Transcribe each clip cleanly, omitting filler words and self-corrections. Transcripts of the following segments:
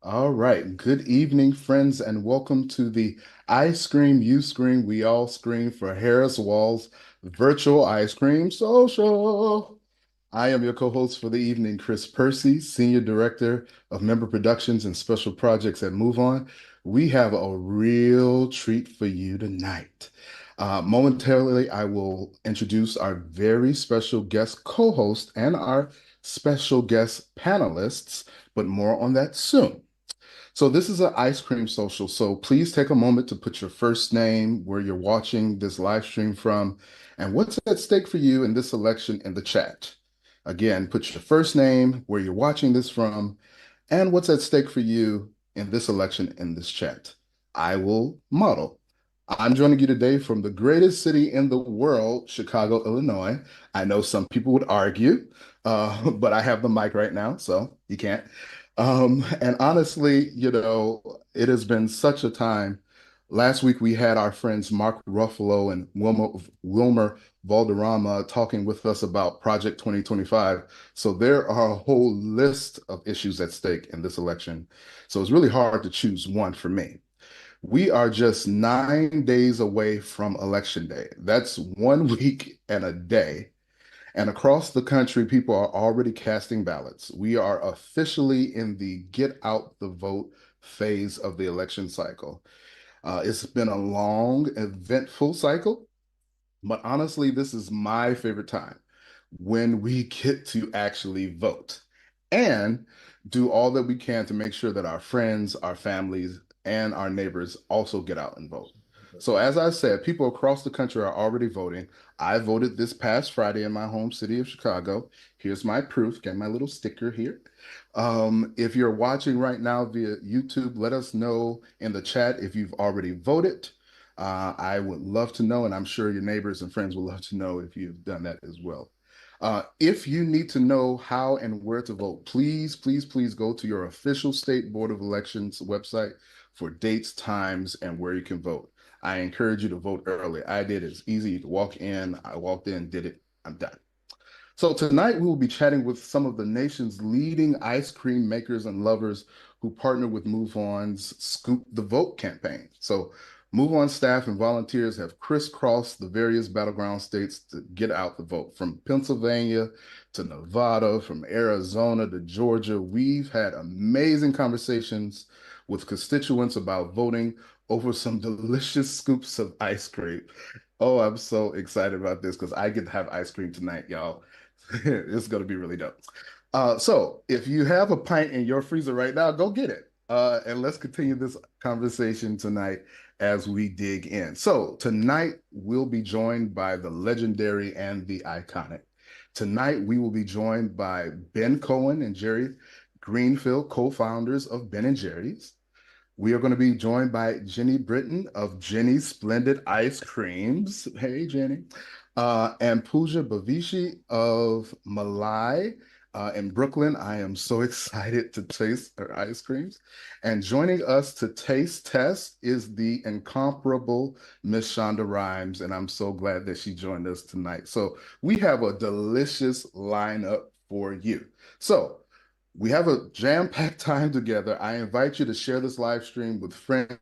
All right. Good evening, friends, and welcome to the I Scream, You Scream, We All Scream for Harris-Walz Virtual Ice Cream Social. I am your co-host for the evening, Chris Percy, Senior Director of Member Productions and Special Projects at MoveOn. We have a real treat for you tonight. Momentarily, I will introduce our very special guest co-host and our special guest panelists, but more on that soon. So this is an ice cream social. So please take a moment to put your first name, where you're watching this live stream from, and what's at stake for you in this election in the chat. Again, put your first name, where you're watching this from, and what's at stake for you in this election in this chat. I will model. I'm joining you today from the greatest city in the world, Chicago, Illinois. I know some people would argue, but I have the mic right now, so you can't. And honestly, it has been such a time. Last week we had our friends Mark Ruffalo and Wilmer Valderrama talking with us about Project 2025. So there are a whole list of issues at stake in this election. So it's really hard to choose one for me. We are just 9 days away from Election Day. That's 1 week and a day. And across the country, people are already casting ballots. We are officially in the get out the vote phase of the election cycle. It's been a long, eventful cycle, but honestly, this is my favorite time when we get to actually vote and do all that we can to make sure that our friends, our families, and our neighbors also get out and vote. So, as I said, people across the country are already voting. I voted this past Friday in my home city of Chicago. Here's my proof. Get my little sticker here. If you're watching right now via YouTube, let us know in the chat if you've already voted. I would love to know, and I'm sure your neighbors and friends will love to know if you've done that as well. If you need to know how and where to vote, please, please, please go to your official State Board of Elections website for dates, times, and where you can vote. I encourage you to vote early. I did. It's easy. You can walk in. I walked in, did it. I'm done. So tonight we will be chatting with some of the nation's leading ice cream makers and lovers who partner with MoveOn's Scoop the Vote campaign. So MoveOn staff and volunteers have crisscrossed the various battleground states to get out the vote. From Pennsylvania to Nevada, from Arizona to Georgia, we've had amazing conversations with constituents about voting over some delicious scoops of ice cream. Oh, I'm so excited about this because I get to have ice cream tonight, y'all. It's going to be really dope. So if you have a pint in your freezer right now, go get it. And let's continue this conversation tonight as we dig in. So tonight we'll be joined by the legendary and the iconic. Tonight we will be joined by Ben Cohen and Jerry Greenfield, co-founders of Ben and Jerry's. We are going to be joined by Jeni Britton of Jeni's Splendid Ice Creams. Hey, Jeni. And Pooja Bavishi of Malai in Brooklyn. I am so excited to taste her ice creams. And joining us to taste test is the incomparable Miss Shonda Rhimes. And I'm so glad that she joined us tonight. So we have a delicious lineup for you. So We have a jam-packed time together. I invite you to share this live stream with friends,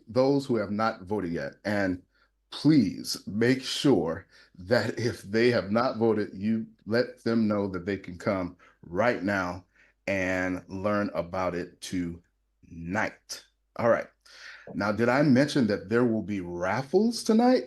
those who have not voted yet. And please make sure that if they have not voted, you let them know that they can come right now and learn about it tonight. All right. Now, did I mention that there will be raffles tonight?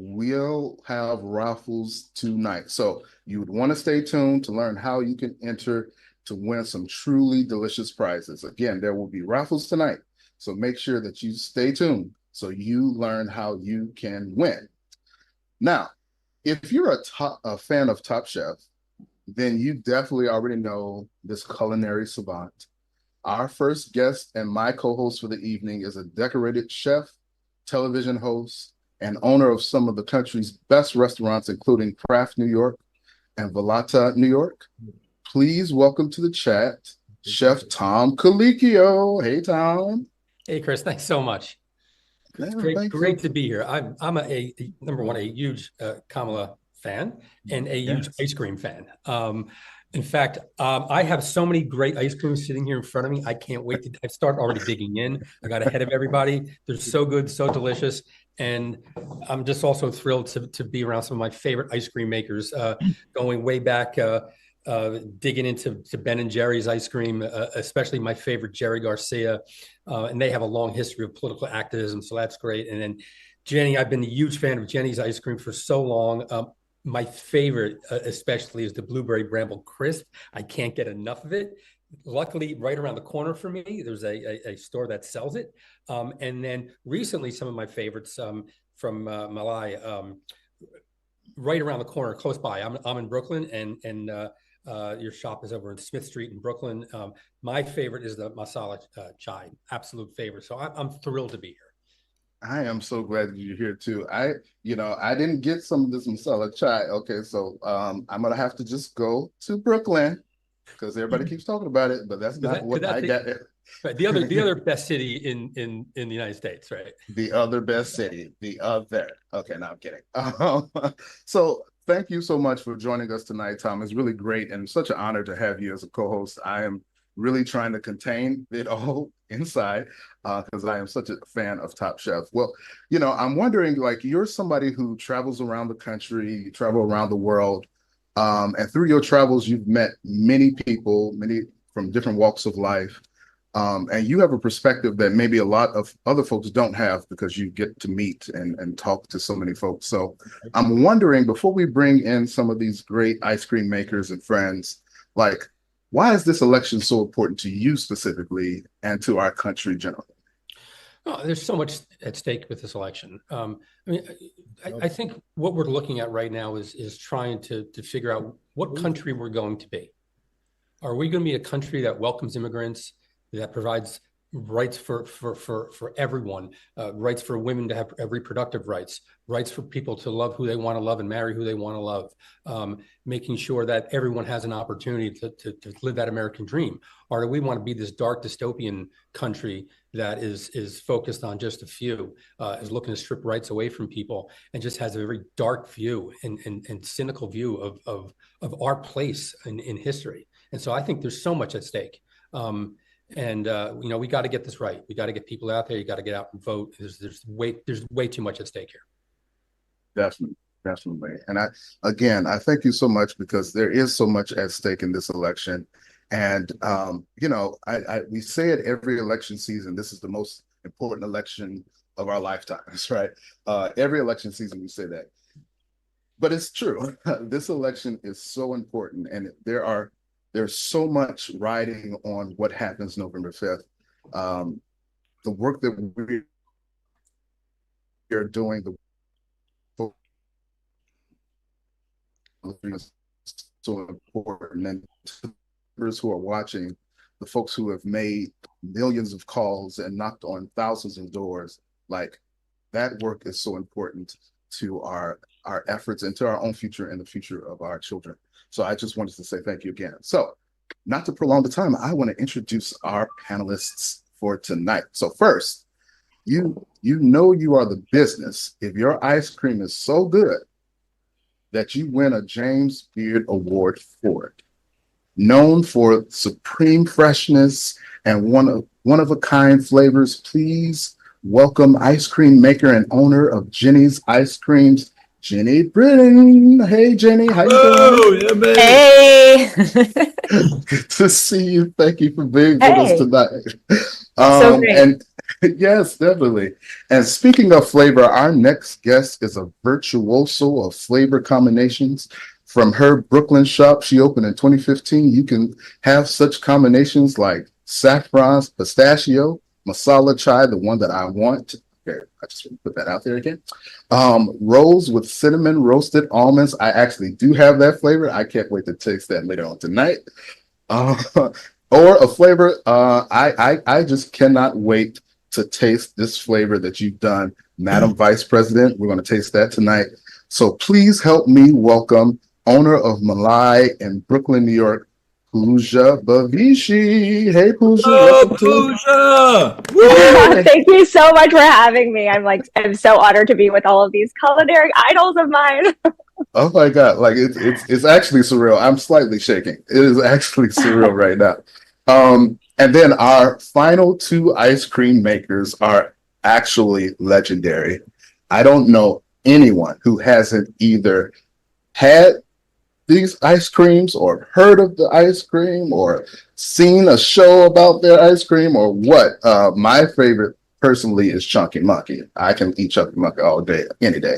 We'll have raffles tonight. So you would want to stay tuned to learn how you can enter to win some truly delicious prizes. Again, there will be raffles tonight. So make sure that you stay tuned so you learn how you can win. Now, if you're a fan of Top Chef, then you definitely already know this culinary savant. Our first guest and my co-host for the evening is a decorated chef, television host, and owner of some of the country's best restaurants, including Craft New York and Velata New York. Please welcome to the chat, Chef Tom Colicchio. Hey, Tom. Hey, Chris, thanks so much. It's great to be here. I'm a number one, a huge Kamala fan and a huge ice cream fan. In fact, I have so many great ice creams sitting here in front of me. I can't wait to I start already digging in. I got ahead of everybody. They're so good, so delicious. And I'm just also thrilled to be around some of my favorite ice cream makers, going way back, digging into Ben and Jerry's ice cream, especially my favorite, Jerry Garcia. And they have a long history of political activism, so that's great. And then Jeni, I've been a huge fan of Jeni's ice cream for so long. My favorite, especially, is the Blueberry Bramble Crisp. I can't get enough of it. Luckily, right around the corner for me, there's a store that sells it. And then recently, some of my favorites from Malai, right around the corner, close by. I'm in Brooklyn, and your shop is over in Smith Street in Brooklyn. My favorite is the masala chai, absolute favorite. So I'm thrilled to be here. I am so glad you're here too. I didn't get some of this masala chai. Okay, so I'm gonna have to just go to Brooklyn because everybody keeps talking about it, but that's not what I got. Right, the other best city in the United States, right? The other best city, the other. Okay, now I'm kidding. So thank you so much for joining us tonight, Tom. It's really great and such an honor to have you as a co-host. I am really trying to contain it all inside because I am such a fan of Top Chef. Well, I'm wondering, like, you're somebody who travels around the country, you travel around the world, and through your travels, you've met many people, many from different walks of life. And you have a perspective that maybe a lot of other folks don't have because you get to meet and talk to so many folks. So I'm wondering, before we bring in some of these great ice cream makers and friends, like, why is this election so important to you specifically and to our country generally? Oh, there's so much at stake with this election. I think what we're looking at right now is trying to figure out what country we're going to be. Are we going to be a country that welcomes immigrants, that provides rights for everyone, rights for women to have reproductive rights, rights for people to love who they want to love and marry who they want to love, making sure that everyone has an opportunity to live that American dream? Or do we want to be this dark dystopian country that is focused on just a few, is looking to strip rights away from people and just has a very dark view and cynical view of our place in history? And so I think there's so much at stake. And we got to get this right. We got to get people out there. You got to get out and vote. There's way too much at stake here. Definitely. And I thank you so much because there is so much at stake in this election. And we say it every election season. This is the most important election of our lifetimes, right? Every election season we say that. But it's true. This election is so important, and there's so much riding on what happens November 5th. The work that we are doing, the is so important. And those who are watching, the folks who have made millions of calls and knocked on thousands of doors, like, that work is so important to our efforts and to our own future and the future of our children. So I just wanted to say thank you again. So, not to prolong the time, I want to introduce our panelists for tonight. So first, you are the business if your ice cream is so good that you win a James Beard Award for it. Known for supreme freshness and one of a kind flavors, please welcome ice cream maker and owner of Jeni's Ice Creams, Jeni Britton. Hey, Jeni, how you doing? Yeah, baby. Hey. Good to see you. Thank you for being with us Hey. tonight. So great. And yes, definitely. And speaking of flavor, our next guest is a virtuoso of flavor combinations. From her Brooklyn shop she opened in 2015, you can have such combinations like saffron, pistachio, masala chai, the one that I want. Okay, I just put that out there again. Rolls with cinnamon roasted almonds. I actually do have that flavor. I can't wait to taste that later on tonight. Uh, or a flavor, I just cannot wait to taste this flavor that you've done, Madam Vice President. We're going to taste that tonight. So please help me welcome owner of Malai in Brooklyn, New York, Pooja Bavishi. Hey, Pooja. Oh, Pooja! Thank you so much for having me. I'm so honored to be with all of these culinary idols of mine. Oh my God! Like it's actually surreal. I'm slightly shaking. It is actually surreal right now. And then our final two ice cream makers are actually legendary. I don't know anyone who hasn't either had these ice creams or heard of the ice cream or seen a show about their ice cream or what. My favorite personally is Chunky Monkey. I can eat Chunky Monkey all day, any day.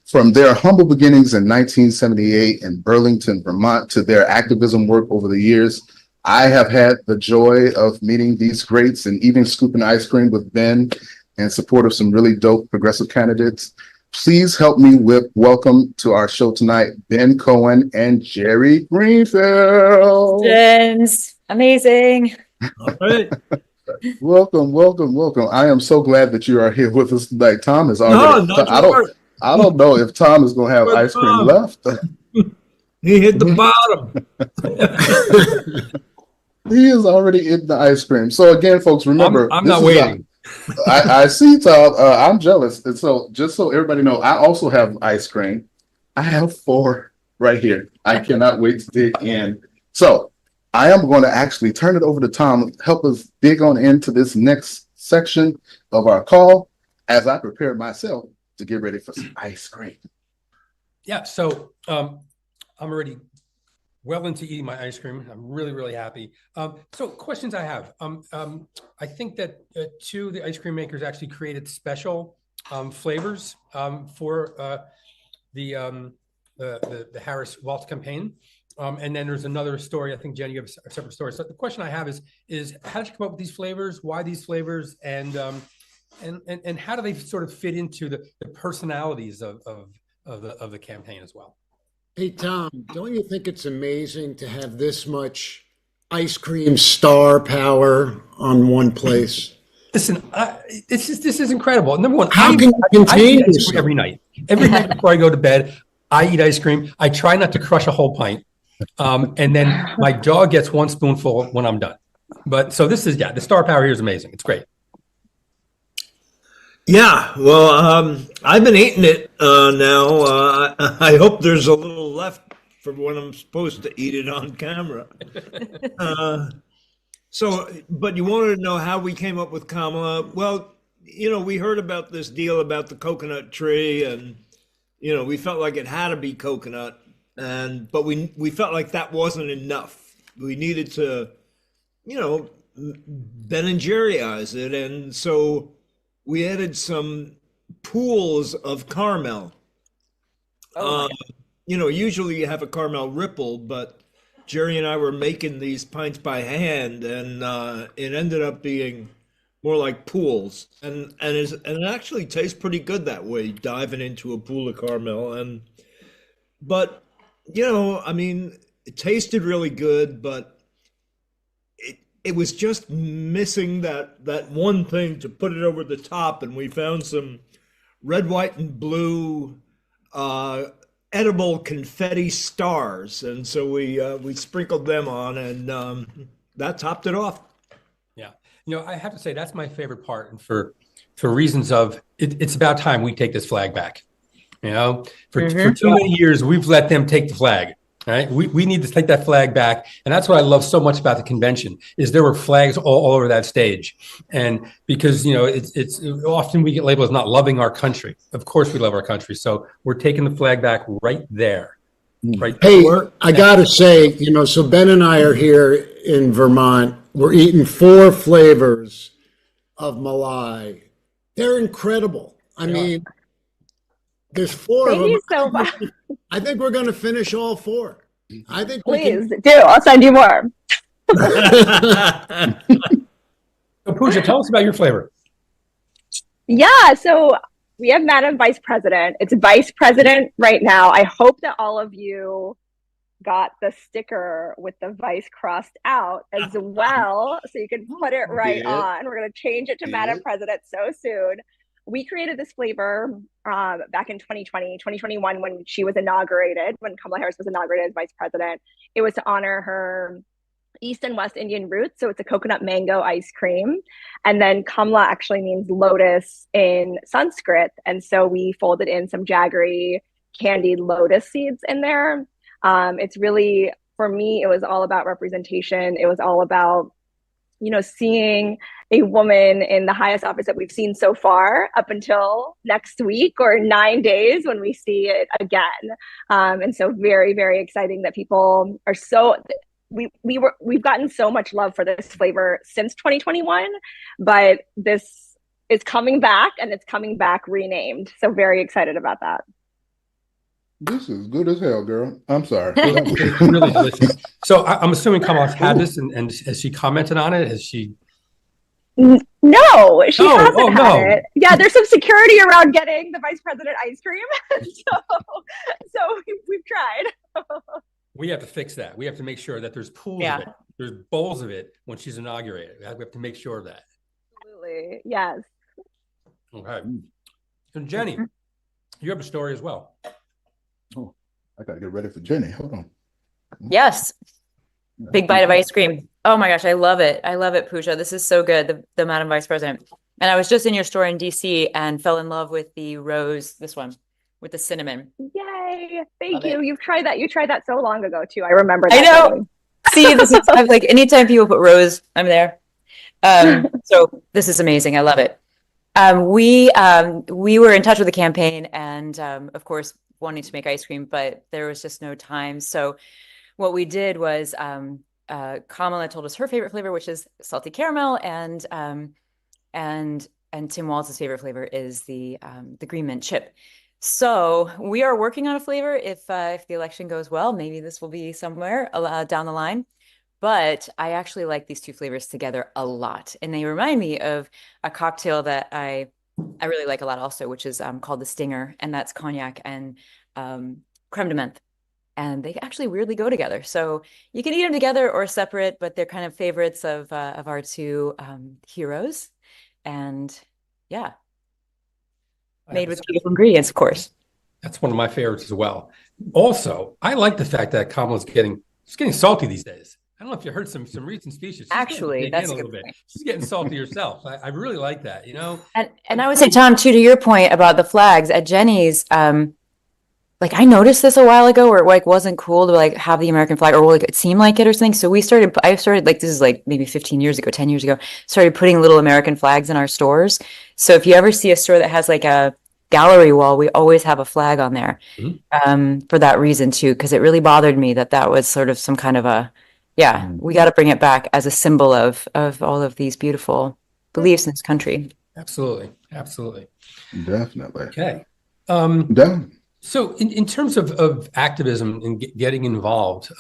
From their humble beginnings in 1978 in Burlington, Vermont, to their activism work over the years, I have had the joy of meeting these greats and even scooping ice cream with Ben in support of some really dope progressive candidates. Please help me welcome to our show tonight, Ben Cohen and Jerry Greenfield. James, amazing. All right. Welcome. I am so glad that you are here with us tonight. Tom is already. No, I don't know if Tom is going to have ice cream left. He hit the bottom. He is already in the ice cream. So again, folks, remember, I'm not waiting. I see, Tom. I'm jealous. And so just so everybody know, I also have ice cream. I have 4 right here. I cannot wait to dig in. So I am going to actually turn it over to Tom. Help us dig on into this next section of our call as I prepare myself to get ready for some ice cream. Yeah, so I'm already well into eating my ice cream. I'm really, really happy. So questions I have. I think that 2 of the ice cream makers actually created special flavors for the Harris-Walz campaign. And then there's another story. I think, Jeni, you have a separate story. So the question I have is how did you come up with these flavors? Why these flavors? And how do they sort of fit into the personalities of the campaign as well? Hey, Tom, don't you think it's amazing to have this much ice cream star power on one place? Listen, this is incredible. Number one, How can you contain yourself? every night. Every night before I go to bed, I eat ice cream. I try not to crush a whole pint. And then my dog gets 1 spoonful when I'm done. But so this is, the star power here is amazing. It's great. Yeah, well, I've been eating it now. I hope there's a little left for when I'm supposed to eat it on camera. But you wanted to know how we came up with Kamala. Well, we heard about this deal about the coconut tree, and we felt like it had to be coconut, but we felt like that wasn't enough. We needed to, Ben and Jerryize it, and so we added some pools of caramel. Usually you have a caramel ripple, but Jerry and I were making these pints by hand, and it ended up being more like pools, and it actually tastes pretty good that way, diving into a pool of caramel. But it tasted really good, but it was just missing that one thing to put it over the top, and we found some red, white, and blue edible confetti stars, and so we sprinkled them on, and that topped it off. Yeah, I have to say that's my favorite part, and for reasons of it's about time we take this flag back. You know, for too many years, we've let them take the flag. Right. We need to take that flag back. And that's what I love so much about the convention is there were flags all over that stage. And because, you know, it's often we get labeled as not loving our country. Of course we love our country. So we're taking the flag back right there. Right. Hey, I got to say, you know, so Ben and I are here in Vermont. We're eating 4 flavors of Malai. They're incredible. I mean, there's 4 of them. Thank you so much. I think we're going to finish all 4. I think Please do. I'll send you more. So Pooja, tell us about your flavor. Yeah, so we have Madam Vice President. It's Vice President right now. I hope that all of you got the sticker with the vice crossed out as well, so you can put it right on. We're going to change it to Madam President so soon. We created this flavor back in 2021 when she was inaugurated, when Kamala Harris was inaugurated as vice president. It was to honor her East and West Indian roots. So it's a coconut mango ice cream. And then Kamala actually means lotus in Sanskrit. And so we folded in some jaggery candied lotus seeds in there. It's really, for me, it was all about representation. It was all about, you know, seeing a woman in the highest office that we've seen so far up until next week or 9 days when we see it again. And so very, very exciting that people are so, we've gotten so much love for this flavor since 2021, but this is coming back and it's coming back renamed. So very excited about that. This is good as hell, girl. I'm sorry. It's really delicious. So I'm assuming Kamala's had this and has she commented on it? Has she? No, she hasn't had it. Yeah, there's some security around getting the vice president ice cream. so we've tried. We have to fix that. We have to make sure that there's pools of it. There's bowls of it when she's inaugurated. We have to make sure of that. Absolutely. Yes. Okay. So Jeni, you have a story as well. Oh, I got to get ready for Jeni. Hold on. Yes. Big bite of ice cream. Oh my gosh, I love it. I love it, Pooja. This is so good, the Madam Vice President. And I was just in your store in DC and fell in love with the rose, this one, with the cinnamon. Yay. Thank you. You've tried that. You tried that so long ago too. I remember that. I know. See, this is I'm like anytime people put rose, I'm there. So this is amazing. I love it. We were in touch with the campaign and of course wanting to make ice cream, but there was just no time. So what we did was Kamala told us her favorite flavor, which is salty caramel, and Tim Walz's favorite flavor is the green mint chip. So we are working on a flavor. If the election goes well, maybe this will be somewhere down the line. But I actually like these 2 flavors together a lot, and they remind me of a cocktail that I really like a lot also, which is called the Stinger, and that's cognac and creme de menthe. And they actually weirdly go together. So you can eat them together or separate, but they're kind of favorites of our 2 heroes. And yeah, made with beautiful ingredients, of course. That's one of my favorites as well. Also, I like the fact that Kamala's getting salty these days. I don't know if you heard some recent speeches. Actually, that's a little good bit. point. She's getting salty herself. I really like that, you know? And I would say, Tom, too, to your point about the flags at Jeni's, like I noticed this a while ago where it like wasn't cool to like have the American flag or like it seemed like it or something. So I started like, this is like maybe 15 years ago, 10 years ago, started putting little American flags in our stores. So if you ever see a store that has like a gallery wall, we always have a flag on there for that reason too, because it really bothered me that was sort of some kind of we got to bring it back as a symbol of all of these beautiful beliefs in this country. Absolutely. Absolutely. Definitely. Okay. So in terms of activism and getting involved,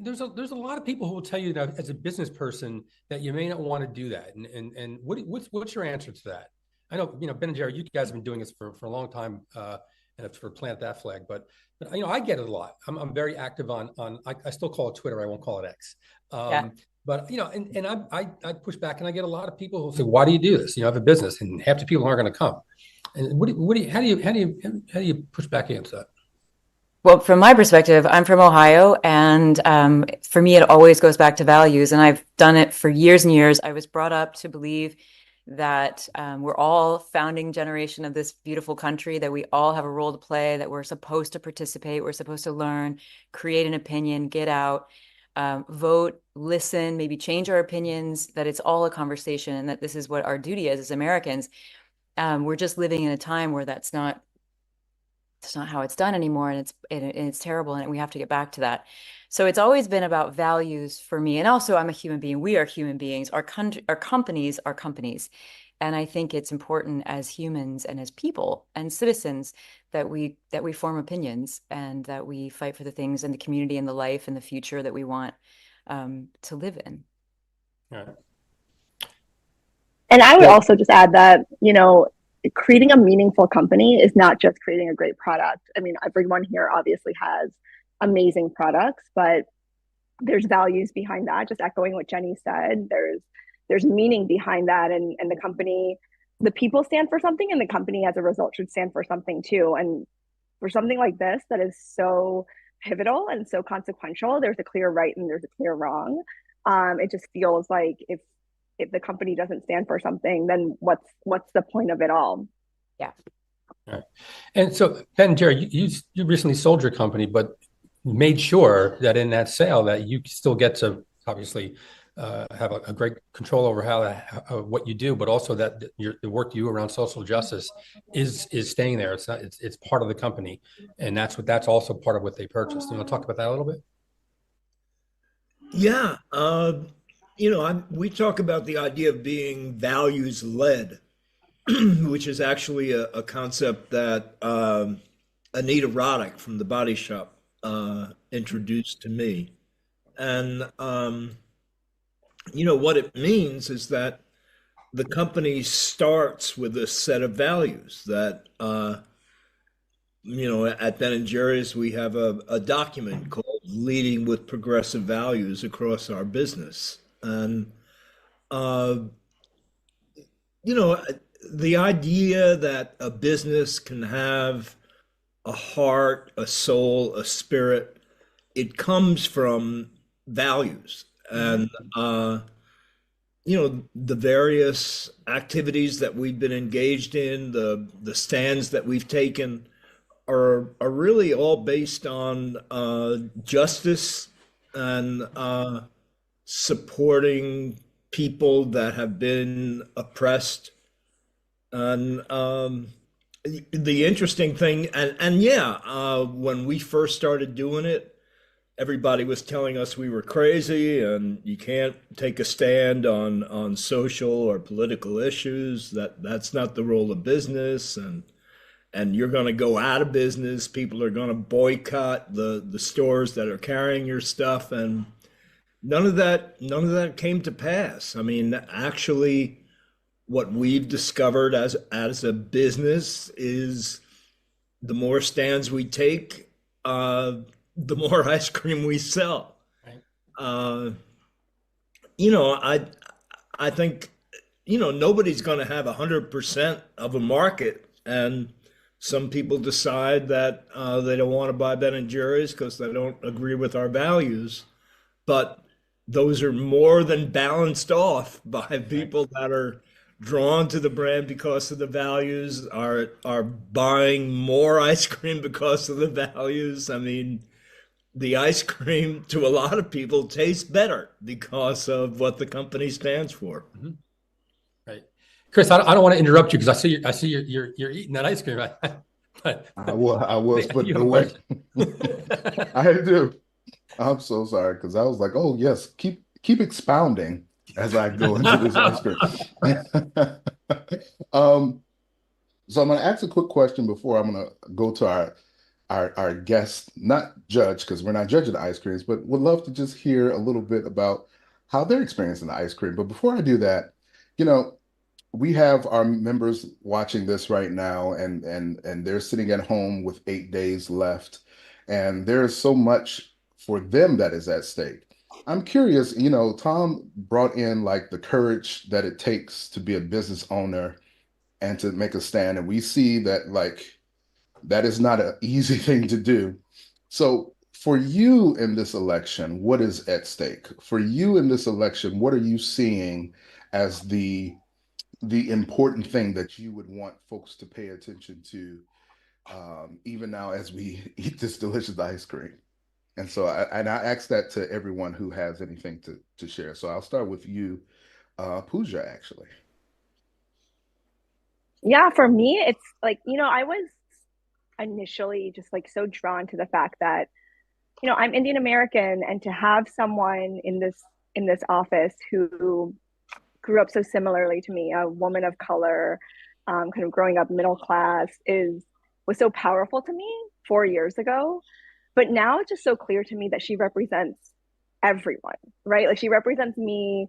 there's a lot of people who will tell you that as a business person that you may not want to do that. And what's your answer to that? I know, you know, Ben and Jerry, you guys have been doing this for a long time and for Plant That Flag, but you know, I get it a lot. I'm very active on I still call it Twitter. I won't call it X. But you know, and I push back and I get a lot of people who say, why do you do this? You know, I have a business and half the people aren't going to come. And how do you push back against that? Well, from my perspective, I'm from Ohio, and for me, it always goes back to values, and I've done it for years and years. I was brought up to believe that we're all founding generation of this beautiful country, that we all have a role to play, that we're supposed to participate, we're supposed to learn, create an opinion, get out, vote, listen, maybe change our opinions, that it's all a conversation, and that this is what our duty is as Americans. We're just living in a time where it's not how it's done anymore, and it's terrible, and we have to get back to that. So it's always been about values for me, and also I'm a human being. We are human beings. Our companies are companies, and I think it's important as humans and as people and citizens that we form opinions, and that we fight for the things in the community and the life and the future that we want to live in. Right. And I would also just add that, creating a meaningful company is not just creating a great product. I mean, everyone here obviously has amazing products, but there's values behind that. Just echoing what Jeni said, there's meaning behind that, and the company, the people stand for something, and the company as a result should stand for something too. And for something like this that is so pivotal and so consequential, there's a clear right and there's a clear wrong. It just feels like if the company doesn't stand for something, then what's the point of it all? Yeah. Right. And so, Ben and Jerry, you recently sold your company, but made sure that in that sale that you still get to obviously have a great control over what you do, but also that the work you do around social justice is staying there. It's part of the company, and that's also part of what they purchased. You want to talk about that a little bit? Yeah. We talk about the idea of being values led, which is actually a concept that Anita Roddick from The Body Shop introduced to me. And, what it means is that the company starts with a set of values that, at Ben & Jerry's, we have a document called Leading with Progressive Values across our business. And, the idea that a business can have a heart, a soul, a spirit, it comes from values. And, the various activities that we've been engaged in, the stands that we've taken are really all based on justice and supporting people that have been oppressed. And the interesting thing, when we first started doing it, everybody was telling us we were crazy and you can't take a stand on social or political issues. That's not the role of business, and you're going to go out of business. People are going to boycott the stores that are carrying your stuff, and none of that came to pass. I mean, actually, what we've discovered as a business is the more stands we take, the more ice cream we sell. Right. I think, nobody's going to have 100% of a market, and some people decide that they don't want to buy Ben & Jerry's because they don't agree with our values, but those are more than balanced off by people that are drawn to the brand because of the values, are buying more ice cream because of the values. I mean, the ice cream to a lot of people tastes better because of what the company stands for. Mm-hmm. Right, Chris. I don't want to interrupt you because I see you're eating that ice cream. But I was, but the way I do. I'm so sorry because I was like, oh yes, keep expounding as I go into this ice cream. So I'm going to ask a quick question before I'm going to go to our guest, not judge, because we're not judging the ice creams, but would love to just hear a little bit about how they're experiencing the ice cream. But before I do that, we have our members watching this right now, and they're sitting at home with 8 days left, and there is so much for them that is at stake. I'm curious, Tom brought in like the courage that it takes to be a business owner and to make a stand, and we see that like that is not an easy thing to do. So for you in this election, what is at stake? For you in this election, what are you seeing as the the important thing that you would want folks to pay attention to, even now as we eat this delicious ice cream? And so I ask that to everyone who has anything to share. So I'll start with you, Pooja, actually. Yeah, for me, it's like, I was initially just like so drawn to the fact that, I'm Indian American, and to have someone in this office who grew up so similarly to me, a woman of color, kind of growing up middle class, is was so powerful to me 4 years ago. But now it's just so clear to me that she represents everyone, right? Like she represents me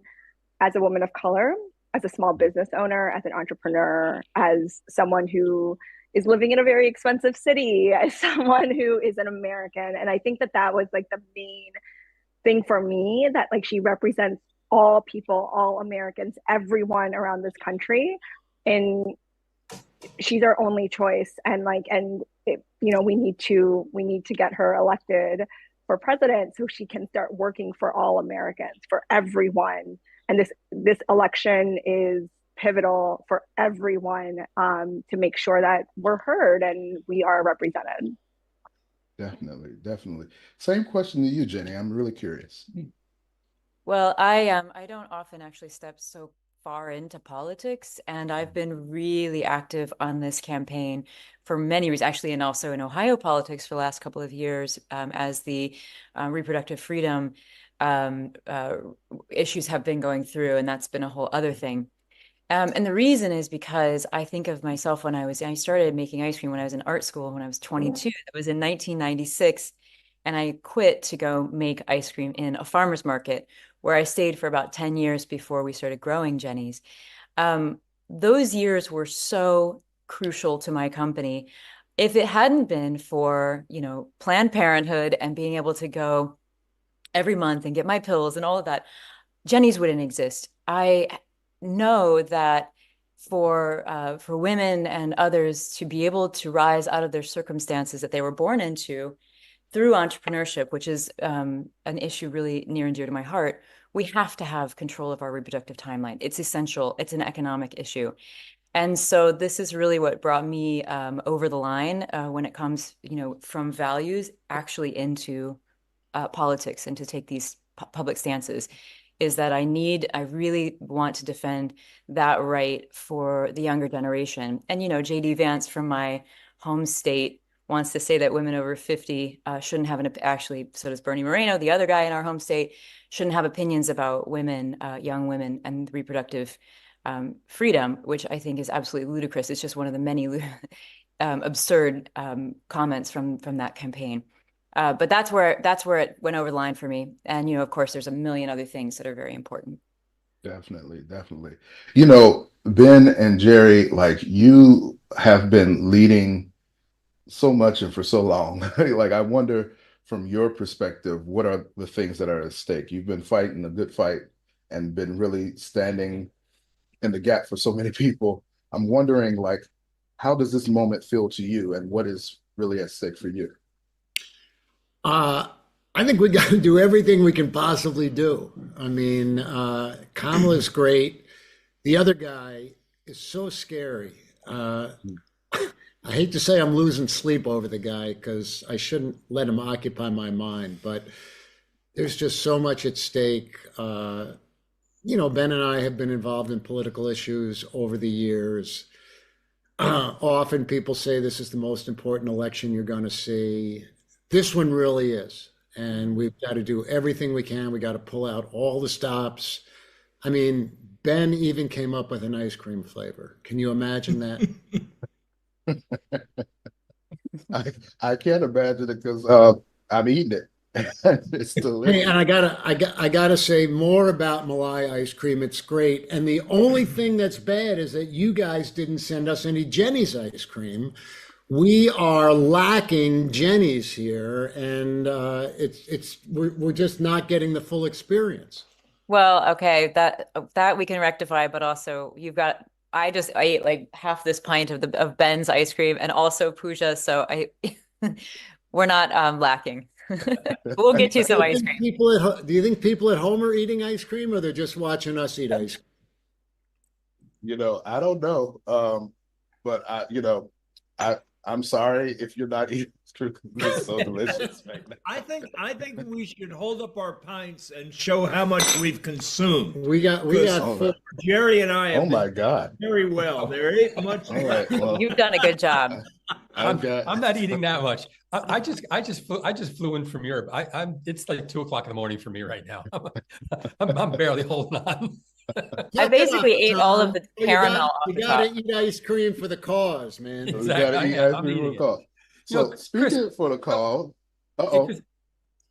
as a woman of color, as a small business owner, as an entrepreneur, as someone who is living in a very expensive city, as someone who is an American. And I think that that was like the main thing for me, that like she represents all people, all Americans, everyone around this country. And she's our only choice. And we need to get her elected for president so she can start working for all Americans, for everyone. And this election is pivotal for everyone, to make sure that we're heard and we are represented. Definitely, definitely. Same question to you, Jeni. I'm really curious. Well, I don't often actually step so far into politics, and I've been really active on this campaign for many reasons, actually, and also in Ohio politics for the last couple of years, as the reproductive freedom issues have been going through, and that's been a whole other thing. And the reason is because I think of myself when I started making ice cream when I was in art school when I was 22. That was in 1996. And I quit to go make ice cream in a farmer's market where I stayed for about 10 years before we started growing Jeni's. Those years were so crucial to my company. If it hadn't been for, Planned Parenthood and being able to go every month and get my pills and all of that, Jeni's wouldn't exist. I know that for women and others to be able to rise out of their circumstances that they were born into through entrepreneurship, which is an issue really near and dear to my heart, we have to have control of our reproductive timeline. It's essential. It's an economic issue. And so this is really what brought me over the line when it comes, from values actually into politics and to take these public stances, is that I really want to defend that right for the younger generation. And, J.D. Vance from my home state wants to say that women over 50 shouldn't have actually, so does Bernie Moreno, the other guy in our home state, shouldn't have opinions about women, young women, and reproductive freedom, which I think is absolutely ludicrous. It's just one of the many absurd comments from that campaign. But that's where it went over the line for me. And, of course, there's a million other things that are very important. Definitely, definitely. Ben and Jerry, like you have been leading so much and for so long. Like I wonder from your perspective, what are the things that are at stake? You've been fighting a good fight and been really standing in the gap for so many people. I'm wondering, like, how does this moment feel to you and what is really at stake for you? I think we got to do everything we can possibly do. I mean, Kamala's great. The other guy is so scary. I hate to say I'm losing sleep over the guy because I shouldn't let him occupy my mind, but there's just so much at stake. Ben and I have been involved in political issues over the years. Often people say this is the most important election you're going to see. This one really is. And we've got to do everything we can. We got to pull out all the stops. I mean, Ben even came up with an ice cream flavor. Can you imagine that? I can't imagine it because I'm eating it. It's delicious. Hey, and I gotta say more about Malai ice cream. It's great. And the only thing that's bad is that you guys didn't send us any Jeni's ice cream. We are lacking Jeni's here, and we're just not getting the full experience. Well, okay, that we can rectify, but also I ate like half this pint of Ben's ice cream and also Pooja, so we're not lacking. We'll get you some ice cream. Do you think people at home are eating ice cream, or they're just watching us eat ice cream? I don't know. But I'm sorry if you're not eating because it's so delicious right now. I think we should hold up our pints and show how much we've consumed. We got full. Jerry and I have Oh my God. very well. There ain't much. All right. Well, You've done a good job. I'm not eating that much. I just flew in from Europe. It's like 2:00 in the morning for me right now. I'm barely holding on. I basically ate all of the caramel. You gotta eat ice cream for the cause, man. We gotta eat ice cream for the cause. So speaking for the cause,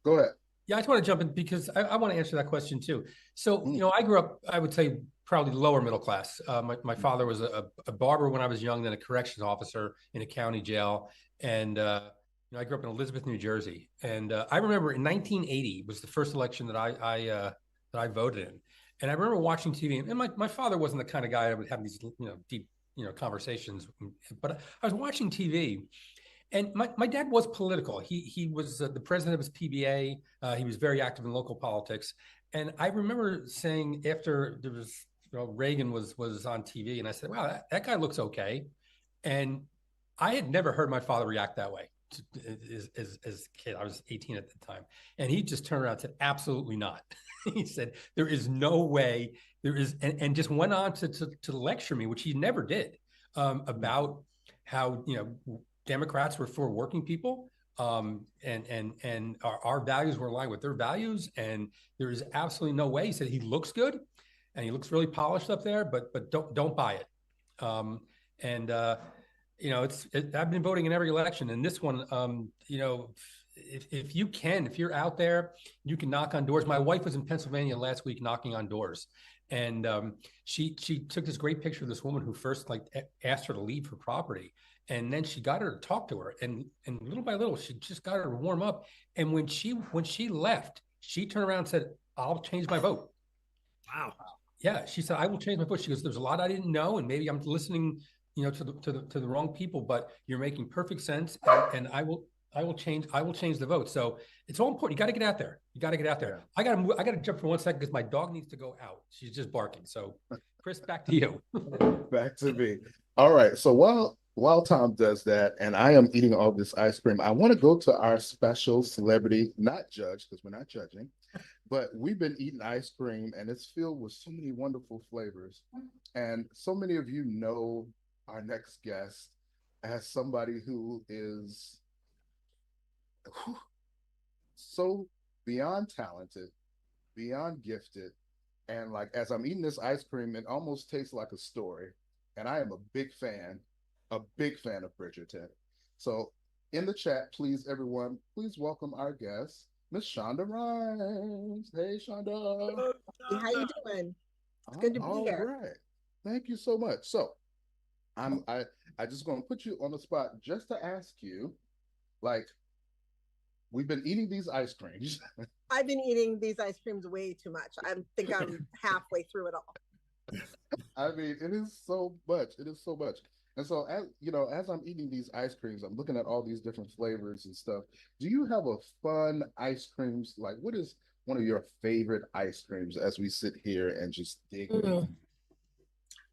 go ahead. Yeah, I just want to jump in because I want to answer that question too. So, I grew up, I would say, probably lower middle class. My father was a barber when I was young, then a corrections officer in a county jail. And, I grew up in Elizabeth, New Jersey. And I remember in 1980 was the first election that I voted in. And I remember watching TV, and my father wasn't the kind of guy that would have these, deep, conversations. But I was watching TV. And my dad was political. He was the president of his PBA. He was very active in local politics. And I remember saying after there was, Reagan was on TV, and I said, "Wow, that guy looks okay." And I had never heard my father react that way as a kid. I was 18 at the time, and he just turned around and said, "Absolutely not." He said, "There is no way there is," and just went on to lecture me, which he never did, about how Democrats were for working people, and our values were aligned with their values, and there is absolutely no way. He said he looks good, and he looks really polished up there, but don't buy it. I've been voting in every election, and this one, if you're out there, you can knock on doors. My wife was in Pennsylvania last week knocking on doors, and she took this great picture of this woman who first asked her to leave her property. And then she got her to talk to her, and little by little, she just got her to warm up. And when she left, she turned around and said, "I'll change my vote." Wow. Yeah, she said, "I will change my vote." She goes, "There's a lot I didn't know, and maybe I'm listening, to the wrong people, but you're making perfect sense, and I will change the vote." So it's all important. You got to get out there. Yeah. I got to jump for 1 second because my dog needs to go out. She's just barking. So, Chris, back to you. Back to me. All right. So while Tom does that, and I am eating all this ice cream, I want to go to our special celebrity, not judge, because we're not judging, but we've been eating ice cream, and it's filled with so many wonderful flavors. And so many of you know our next guest as somebody who is so beyond talented, beyond gifted, and as I'm eating this ice cream, it almost tastes like a story. And I am a big fan of Bridgerton. So in the chat, please, everyone, please welcome our guest, Miss Shonda Rhimes. Hey, Shonda. Hello, how you doing? It's good to be here. All right. Thank you so much. So I just going to put you on the spot just to ask you, we've been eating these ice creams. I've been eating these ice creams way too much. I think I'm halfway through it all. I mean, it is so much. And so, as I'm eating these ice creams, I'm looking at all these different flavors and stuff. Do you have a fun ice creams? What is one of your favorite ice creams as we sit here and just dig in?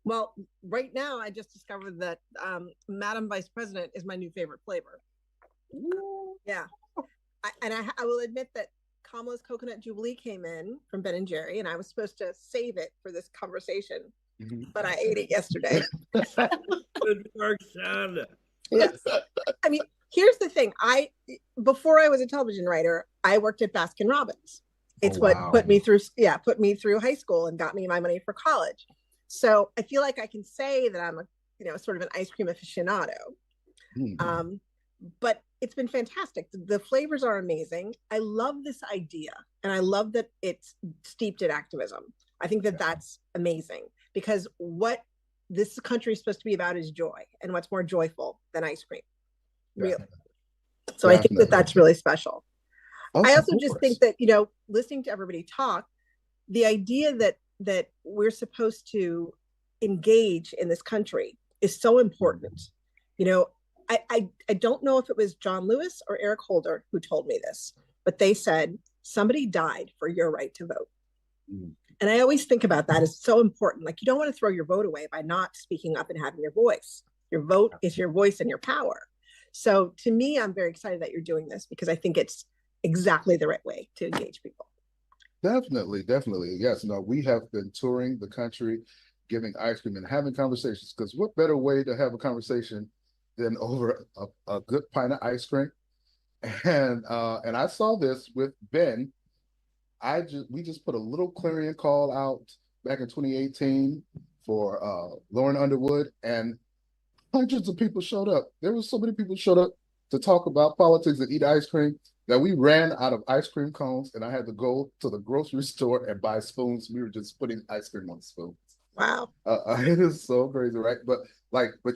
Well, right now, I just discovered that Madam Vice President is my new favorite flavor. Ooh. Yeah. I will admit that Kamala's Coconut Jubilee came in from Ben & Jerry, and I was supposed to save it for this conversation, but I ate it yesterday. Good work, Shonda. Yes. I mean, here's the thing. Before I was a television writer, I worked at Baskin Robbins. It's what put me through high school and got me my money for college. So I feel like I can say that I'm sort of an ice cream aficionado. But it's been fantastic. The flavors are amazing. I love this idea, and I love that it's steeped in activism. I think that that's amazing, because what this country is supposed to be about is joy, and what's more joyful than ice cream, really. So I think that that's really special. I also just think that, listening to everybody talk, the idea that we're supposed to engage in this country is so important. I don't know if it was John Lewis or Eric Holder who told me this, but they said, somebody died for your right to vote. And I always think about that as so important. Like, you don't want to throw your vote away by not speaking up and having your voice. Your vote is your voice and your power. So to me, I'm very excited that you're doing this because I think it's exactly the right way to engage people. Definitely, definitely. Yes, no, we have been touring the country, giving ice cream and having conversations. Because what better way to have a conversation than over a good pint of ice cream? And I saw this with Ben. We just put a little clarion call out back in 2018 for Lauren Underwood, and hundreds of people showed up. There was so many people showed up to talk about politics and eat ice cream that we ran out of ice cream cones, and I had to go to the grocery store and buy spoons. We were just putting ice cream on spoons. Wow. It is so crazy, right? But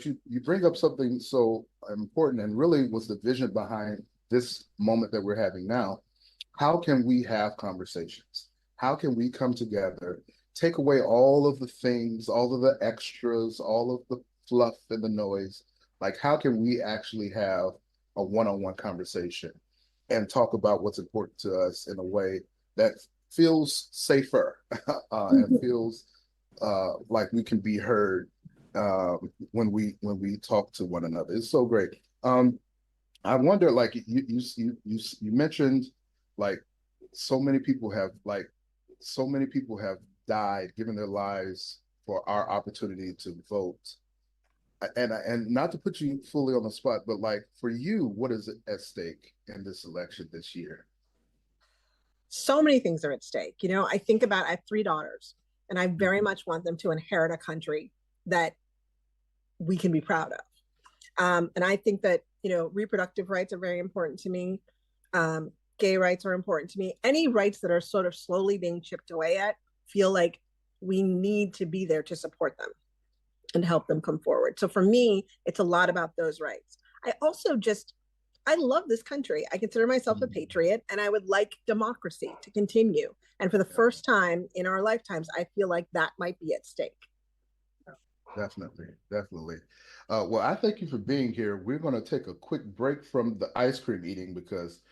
you bring up something so important, and really was the vision behind this moment that we're having now. How can we have conversations? How can we come together, take away all of the things, all of the extras, all of the fluff and the noise? Like, how can we actually have a one-on-one conversation and talk about what's important to us in a way that feels safer and feels like we can be heard when we talk to one another? It's so great. I wonder, like you mentioned, like so many people have died, given their lives for our opportunity to vote. And not to put you fully on the spot, but like for you, what is at stake in this election this year? So many things are at stake. You know, I think about, I have 3 daughters, and I very much want them to inherit a country that we can be proud of. And I think that, you know, reproductive rights are very important to me. Gay rights are important to me. Any rights that are sort of slowly being chipped away at, feel like we need to be there to support them and help them come forward. So for me, it's a lot about those rights. I love this country. I consider myself a patriot, and I would like democracy to continue. And for the first time in our lifetimes, I feel like that might be at stake. Definitely, definitely. Well, I thank you for being here. We're going to take a quick break from the ice cream eating because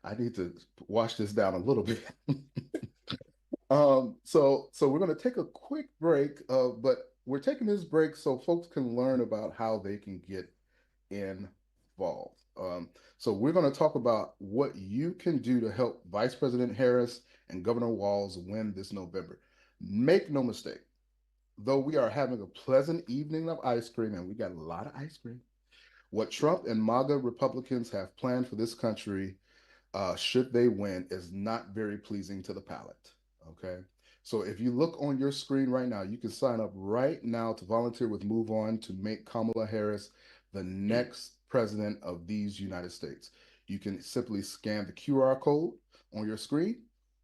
I need to wash this down a little bit. So we're going to take a quick break, but we're taking this break so folks can learn about how they can get involved. So we're going to talk about what you can do to help Vice President Harris and Governor Walz win this November. Make no mistake, though we are having a pleasant evening of ice cream, and we got a lot of ice cream, what Trump and MAGA Republicans have planned for this country, should they win, is not very pleasing to the palate. Okay. So if you look on your screen right now, you can sign up right now to volunteer with MoveOn to make Kamala Harris the next president of these United States. You can simply scan the QR code on your screen,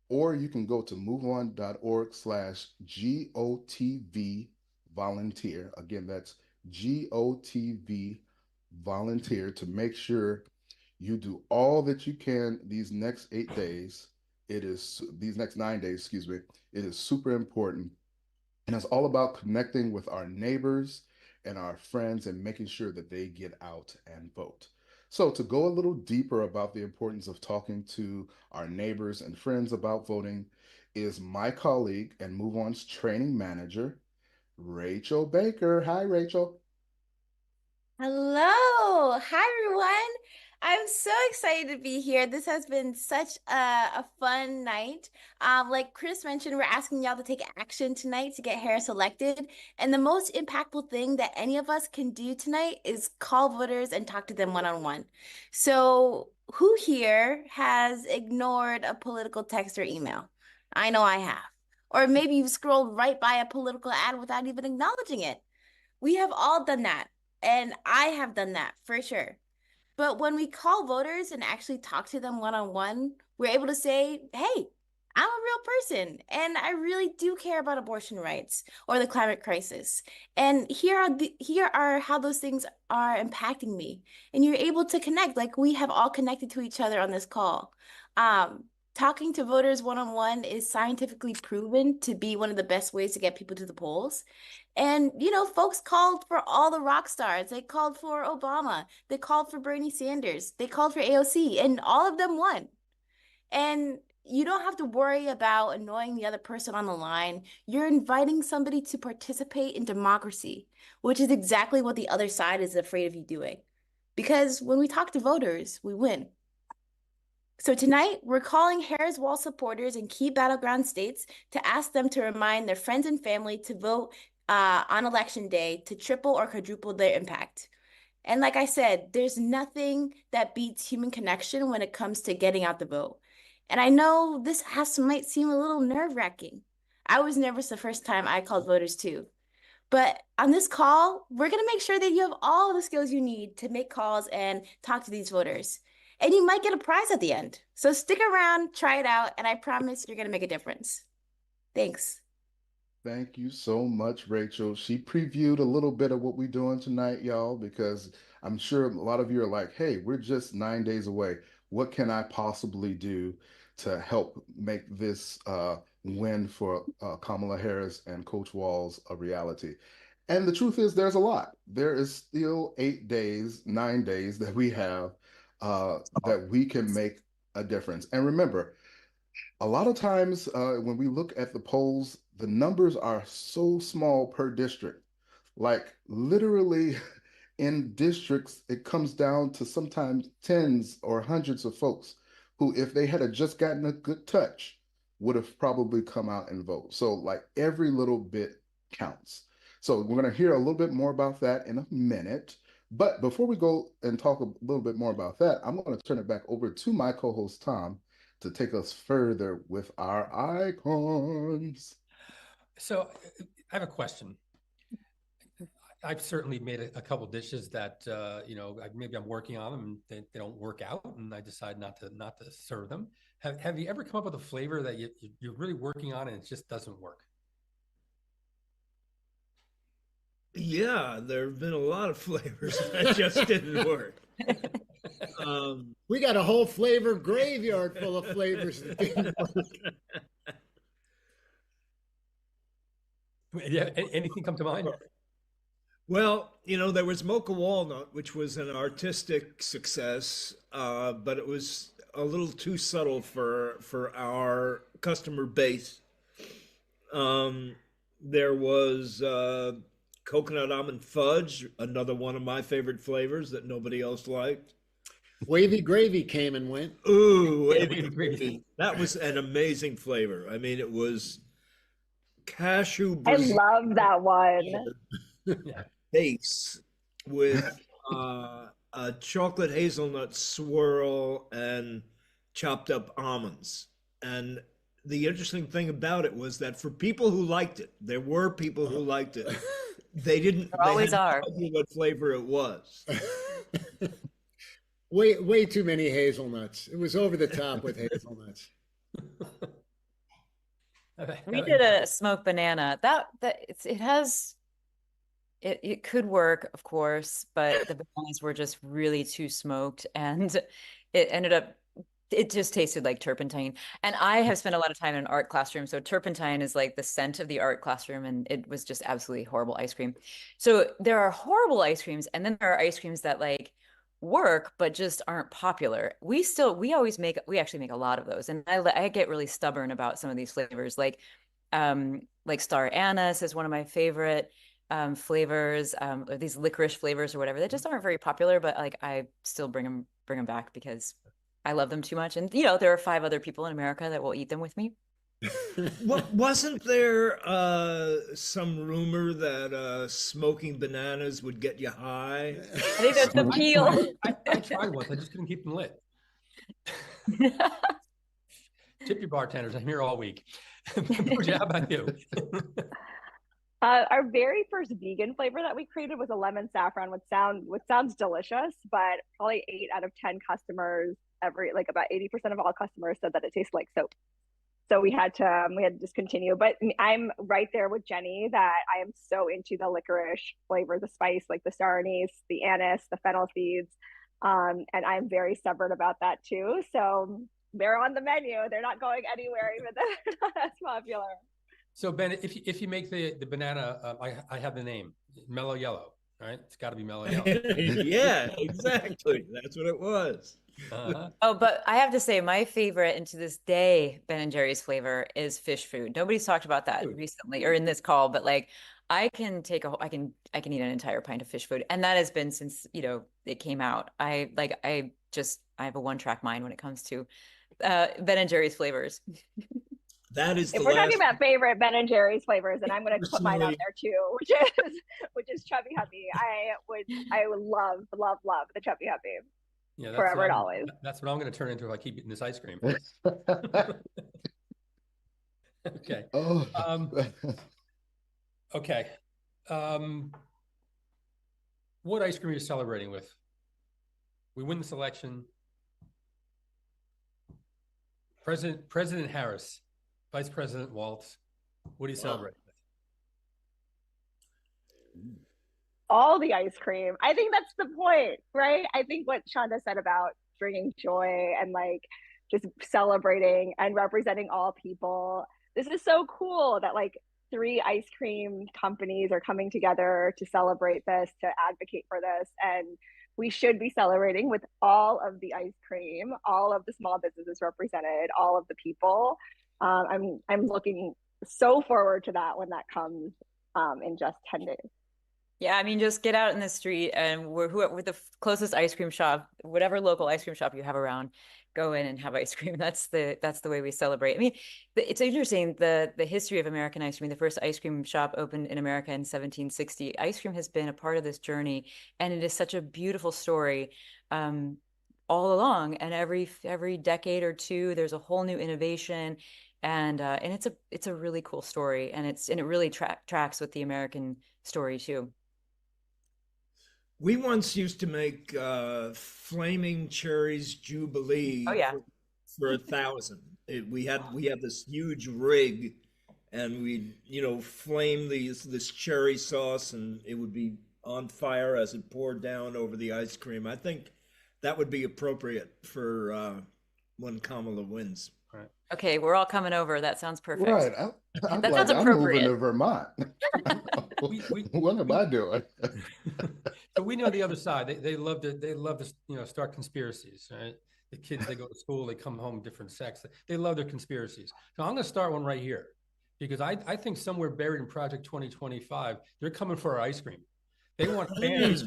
or you can go to moveon.org/GOTV volunteer. Again, that's GOTV volunteer to make sure you do all that you can these next 8 days. These next 9 days, excuse me. It is super important. And it's all about connecting with our neighbors and our friends and making sure that they get out and vote. So, to go a little deeper about the importance of talking to our neighbors and friends about voting is my colleague and MoveOn's training manager, Rachel Baker. Hi, Rachel. Hello. Hi, everyone. I'm so excited to be here. This has been such a fun night. Like Chris mentioned, we're asking y'all to take action tonight to get Harris elected. And the most impactful thing that any of us can do tonight is call voters and talk to them one-on-one. So who here has ignored a political text or email? I know I have. Or maybe you've scrolled right by a political ad without even acknowledging it. We have all done that. And I have done that for sure. But when we call voters and actually talk to them one-on-one, we're able to say, hey, I'm a real person and I really do care about abortion rights or the climate crisis. And here are how those things are impacting me. And you're able to connect, like we have all connected to each other on this call. Talking to voters one-on-one is scientifically proven to be one of the best ways to get people to the polls. And, you know, folks called for all the rock stars. They called for Obama. They called for Bernie Sanders. They called for AOC, and all of them won. And You don't have to worry about annoying the other person on the line. You're inviting somebody to participate in democracy, which is exactly what the other side is afraid of you doing. Because when we talk to voters, we win. So tonight, we're calling Harris-Walz supporters in key battleground states to ask them to remind their friends and family to vote on election day to triple or quadruple their impact. And like I said, there's nothing that beats human connection when it comes to getting out the vote. And I know this might seem a little nerve-wracking. I was nervous the first time I called voters too. But on this call, we're going to make sure that you have all the skills you need to make calls and talk to these voters. And you might get a prize at the end. So stick around, try it out, and I promise you're going to make a difference. Thanks. Thank you so much, Rachel. She previewed a little bit of what we're doing tonight, y'all, because I'm sure a lot of you are like, hey, we're just 9 days away. What can I possibly do to help make this win for Kamala Harris and Coach Walz a reality? And the truth is, there's a lot. There is still 8 days, 9 days that we have that we can make a difference. And remember, a lot of times when we look at the polls, the numbers are so small per district. Like literally in districts, it comes down to sometimes tens or hundreds of folks who, if they had just gotten a good touch, would have probably come out and vote. So like every little bit counts. So we're going to hear a little bit more about that in a minute. But before we go and talk a little bit more about that, I'm going to turn it back over to my co-host, Tom, to take us further with our icons. So I have a question. I've certainly made a couple dishes that maybe I'm working on them and they don't work out, and I decide not to serve them. Have you ever come up with a flavor that you're really working on and it just doesn't work? Yeah, there have been a lot of flavors that just didn't work. We got a whole flavor graveyard full of flavors that didn't work. Yeah, anything come to mind? Well, there was mocha walnut, which was an artistic success, but it was a little too subtle for our customer base. There was coconut almond fudge, another one of my favorite flavors that nobody else liked. Wavy gravy came and went. Ooh, wavy gravy. That was an amazing flavor. I mean, it was cashew. I love that one. Base with a chocolate hazelnut swirl and chopped up almonds. And the interesting thing about it was that for people who liked it, there were people who liked it. They always are. No idea what flavor it was. Way too many hazelnuts. It was over the top with hazelnuts. We did a smoked banana. It could work, of course, but the bananas were just really too smoked, and it just tasted like turpentine. And I have spent a lot of time in an art classroom, so turpentine is like the scent of the art classroom, and it was just absolutely horrible ice cream. So there are horrible ice creams, and then there are ice creams that like work but just aren't popular. We actually make a lot of those, and I get really stubborn about some of these flavors, like star anise is one of my favorite flavors, or these licorice flavors or whatever that just aren't very popular, but like I still bring them back because I love them too much. And there are 5 other people in America that will eat them with me. Wasn't there some rumor that smoking bananas would get you high? I think that's the appeal. I tried once. I just couldn't keep them lit. Tip your bartenders. I'm here all week. Pooja, how about you? Our very first vegan flavor that we created was a lemon saffron, which sounds delicious, but probably 8 out of 10 customers, about 80% of all customers said that it tastes like soap. So we had to discontinue. But I'm right there with Jeni that I am so into the licorice flavor, the spice, like the star anise, the anise, the fennel seeds. And I'm very stubborn about that too. So they're on the menu. They're not going anywhere, even though they're not as popular. So Ben, if you make the banana, I have the name, Mellow Yellow. right? It's got to be mellow yellow. Yeah, exactly. That's what it was. Oh, but I have to say, my favorite, and to this day, Ben and Jerry's flavor is fish food. Nobody's talked about that recently or in this call, but like I can I can eat an entire pint of fish food, and that has been since it came out. I have a one-track mind when it comes to Ben and Jerry's flavors. That is if we're talking about favorite Ben and Jerry's flavors, and I'm going to put mine out there too, which is Chubby Huppy. I would love the Chubby Huppy. Yeah, forever and always. That's what I'm going to turn into if I keep eating this ice cream. Okay. Okay. What ice cream are you celebrating with? We win this election. President Harris, Vice President Walz, what do you celebrate with? All the ice cream. I think that's the point, right? I think what Shonda said about bringing joy and like just celebrating and representing all people. This is so cool that like 3 ice cream companies are coming together to celebrate this, to advocate for this. And we should be celebrating with all of the ice cream, all of the small businesses represented, all of the people. I'm looking so forward to that when that comes in just 10 days. Yeah, I mean, just get out in the street and we're the closest ice cream shop, whatever local ice cream shop you have around, go in and have ice cream. That's the way we celebrate. I mean, it's interesting, the history of American ice cream. The first ice cream shop opened in America in 1760. Ice cream has been a part of this journey, and it is such a beautiful story all along. And every decade or two, there's a whole new innovation, and it's a really cool story, and it really tracks with the American story too. We once used to make Flaming Cherries Jubilee for 1,000. We had this huge rig, and we'd flame this cherry sauce, and it would be on fire as it poured down over the ice cream. I think that would be appropriate for when Kamala wins. Right. Okay, we're all coming over. That sounds perfect. Right. I'm moving to Vermont. What am I doing? So we know the other side. They love to start conspiracies, right? The kids, they go to school, they come home different sex. They love their conspiracies. So I'm going to start one right here, because I think somewhere buried in Project 2025, they're coming for our ice cream. They want fans.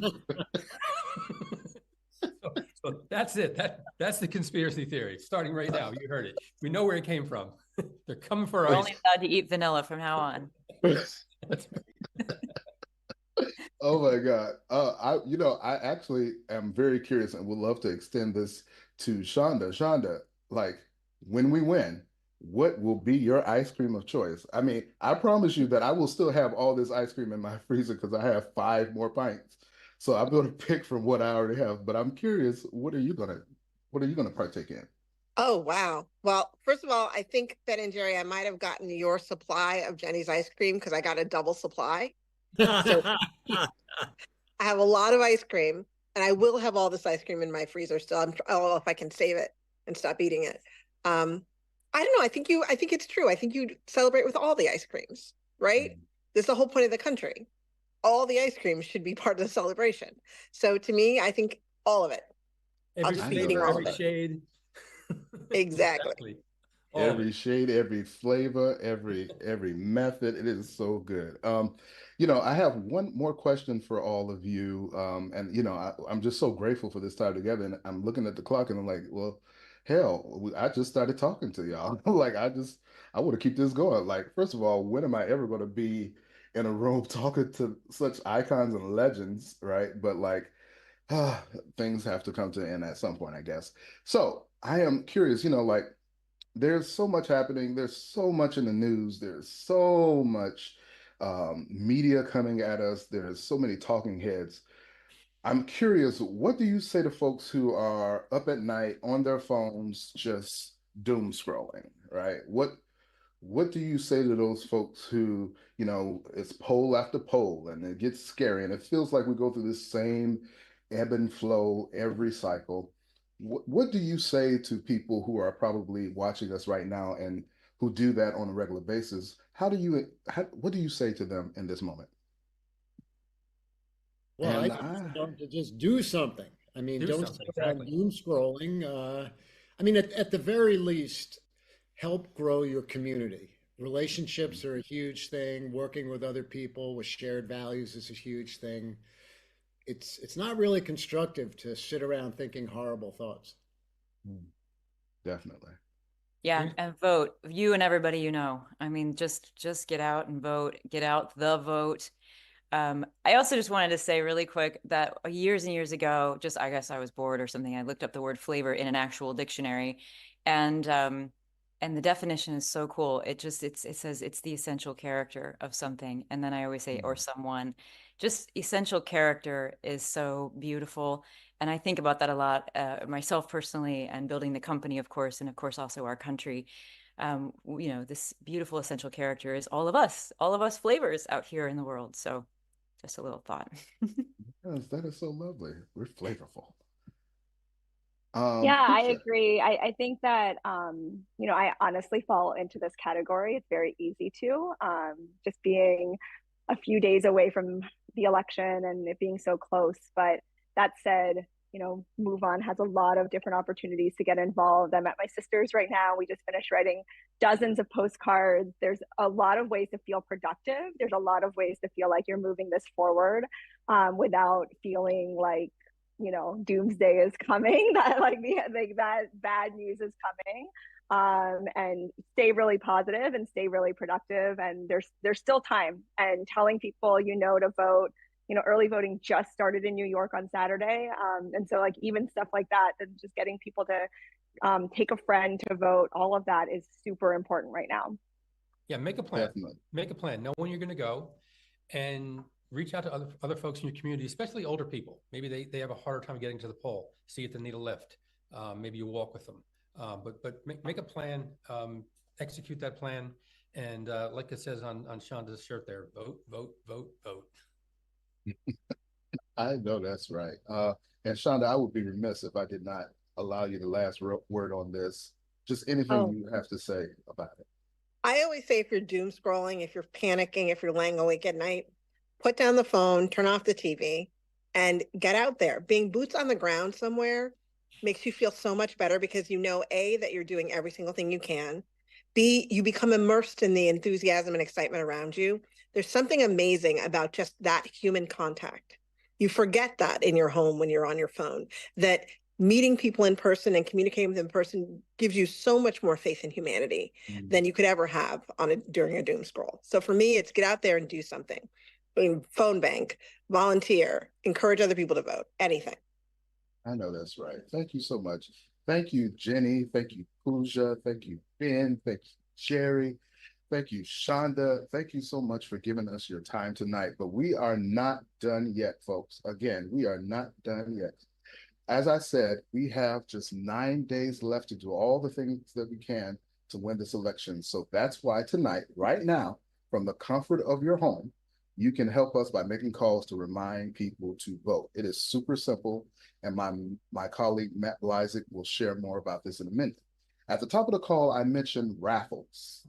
So that's it. That's the conspiracy theory. Starting right now. You heard it. We know where it came from. They're coming for We're us. only allowed to eat vanilla from now on. Oh my God. I actually am very curious and would love to extend this to Shonda. Shonda, like, when we win, what will be your ice cream of choice? I mean, I promise you that I will still have all this ice cream in my freezer because I have 5 more pints. So I'm going to pick from what I already have, but I'm curious, what are you gonna partake in? Oh, wow. Well, first of all, I think Ben and Jerry, I might have gotten your supply of Jeni's ice cream because I got a double supply. So I have a lot of ice cream, and I will have all this ice cream in my freezer still. I don't know if I can save it and stop eating it. I don't know. I think it's true. I think you celebrate with all the ice creams, right? This is the whole point of the country. All the ice creams should be part of the celebration. So to me, I think all of it. Every flavor, every shade. Exactly. Every shade, every flavor, every method. It is so good. I have one more question for all of you. I'm just so grateful for this time together. And I'm looking at the clock and I'm like, well, hell, I just started talking to y'all. Like, I want to keep this going. Like, first of all, when am I ever going to be in a room talking to such icons and legends, right? But like, things have to come to an end at some point, I guess. So I am curious, like, there's so much happening. There's so much in the news. There's so much media coming at us. There's so many talking heads. I'm curious, what do you say to folks who are up at night on their phones just doom scrolling, right? What do you say to those folks who, it's poll after poll and it gets scary and it feels like we go through this same ebb and flow every cycle? What do you say to people who are probably watching us right now and who do that on a regular basis? What do you say to them in this moment? Well, I And think it's time to just do something. I mean, don't sit around exactly. doom scrolling. I mean, at the very least, help grow your community. Relationships are a huge thing. Working with other people with shared values is a huge thing. It's not really constructive to sit around thinking horrible thoughts. definitely. Yeah, and vote. You and everybody you know. I mean, just get out and vote. Get out the vote. I also just wanted to say really quick that years and years ago, just I guess I was bored or something. I looked up the word flavor in an actual dictionary, and the definition is so cool. It says it's the essential character of something, and then I always say or someone. Just essential character is so beautiful, and I think about that a lot myself personally, and building the company, of course, and of course also our country. This beautiful essential character is all of us flavors out here in the world. So just a little thought. Yes, that is so lovely. We're flavorful. Yeah, I Pooja. agree. I think that I honestly fall into this category. It's very easy to just being a few days away from the election and it being so close. But that said, MoveOn has a lot of different opportunities to get involved. I'm at my sister's right now. We just finished writing dozens of postcards. There's a lot of ways to feel productive. There's a lot of ways to feel like you're moving this forward without feeling like doomsday is coming, that that bad news is coming. And stay really positive and stay really productive, and there's still time. And telling people to vote. Early voting just started in New York on Saturday, and so even stuff like that, and just getting people to take a friend to vote, all of that is super important right now. Yeah, make a plan. Definitely. Make a plan. Know when you're going to go, and reach out to other folks in your community, especially older people. Maybe they have a harder time getting to the poll. See if they need a lift. Maybe you walk with them. But make a plan, execute that plan, and like it says on Shonda's shirt there, vote, vote, vote, vote. I know that's right. And Shonda, I would be remiss if I did not allow you the last word on this. Just anything you have to say about it. I always say if you're doom scrolling, if you're panicking, if you're laying awake at night, put down the phone, turn off the TV, and get out there. Being boots on the ground somewhere makes you feel so much better because A, that you're doing every single thing you can. B, you become immersed in the enthusiasm and excitement around you. There's something amazing about just that human contact. You forget that in your home when you're on your phone, that meeting people in person and communicating with them in person gives you so much more faith in humanity than you could ever have during a doom scroll. So for me, it's get out there and do something. Phone bank, volunteer, encourage other people to vote, anything. I know that's right. Thank you so much. Thank you, Jeni. Thank you, Pooja. Thank you, Ben. Thank you, Jerry. Thank you, Shonda. Thank you so much for giving us your time tonight. But we are not done yet, folks. Again, we are not done yet. As I said, we have just 9 days left to do all the things that we can to win this election. So that's why tonight, right now, from the comfort of your home, you can help us by making calls to remind people to vote. It is super simple, and my colleague Matt Blyzik will share more about this in a minute. At the top of the call, I mentioned raffles.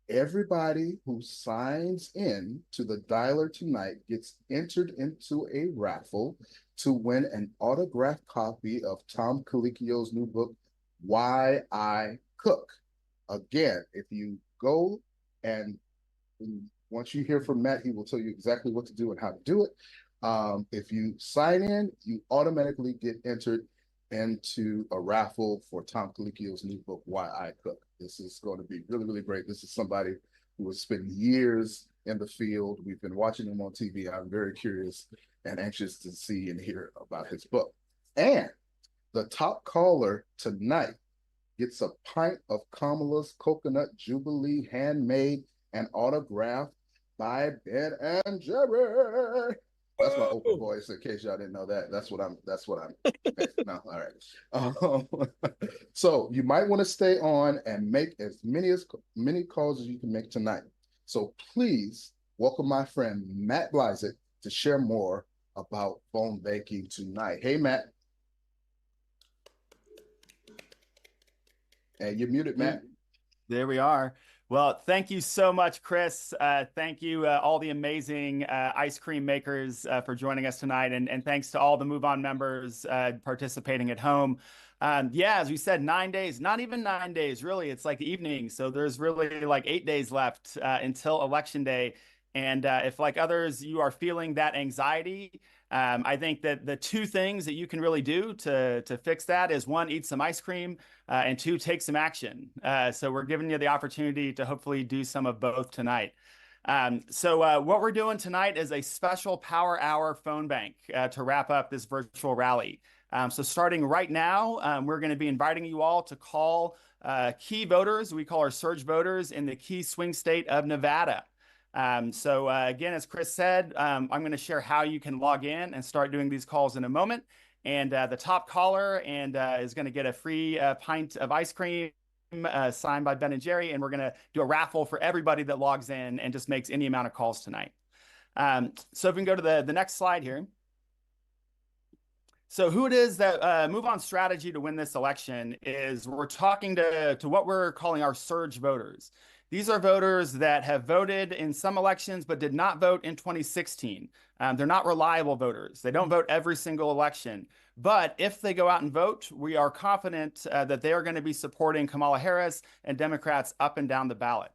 Everybody who signs in to the dialer tonight gets entered into a raffle to win an autographed copy of Tom Colicchio's new book, Why I Cook. Again, if you go and once you hear from Matt, he will tell you exactly what to do and how to do it. If you sign in, you automatically get entered into a raffle for Tom Colicchio's new book, Why I Cook. This is going to be really, really great. This is somebody who has spent years in the field. We've been watching him on TV. I'm very curious and anxious to see and hear about his book. And the top caller tonight gets a pint of Kamala's Coconut Jubilee, handmade and autographed by Ben and Jerry. That's my Oprah voice, in case y'all didn't know that. That's what I'm no, all right. So you might want to stay on and make as many calls as you can make tonight. So please welcome my friend Matt Blyzik to share more about phone banking tonight. Hey, Matt. And you're muted, Matt. There we are. Well, thank you so much, Chris. Thank you, all the amazing ice cream makers for joining us tonight. And thanks to all the MoveOn members participating at home. Yeah, as we said, 9 days, not even 9 days, really. It's like evening. So there's really like 8 days left until Election Day. And if, like others, you are feeling that anxiety, I think that the two things that you can really do to fix that is one, eat some ice cream, and two, take some action. So we're giving you the opportunity to hopefully do some of both tonight. So what we're doing tonight is a special Power Hour phone bank to wrap up this virtual rally. So starting right now, we're going to be inviting you all to call key voters. We call our surge voters in the key swing state of Nevada. So again, as Chris said, I'm going to share how you can log in and start doing these calls in a moment. And the top caller is going to get a free pint of ice cream signed by Ben and Jerry. And we're going to do a raffle for everybody that logs in and just makes any amount of calls tonight. So if we can go to the next slide here. So who it is that MoveOn's strategy to win this election is we're talking to what we're calling our surge voters. These are voters that have voted in some elections but did not vote in 2016. They're not reliable voters. They don't vote every single election. But if they go out and vote, we are confident that they are going to be supporting Kamala Harris and Democrats up and down the ballot.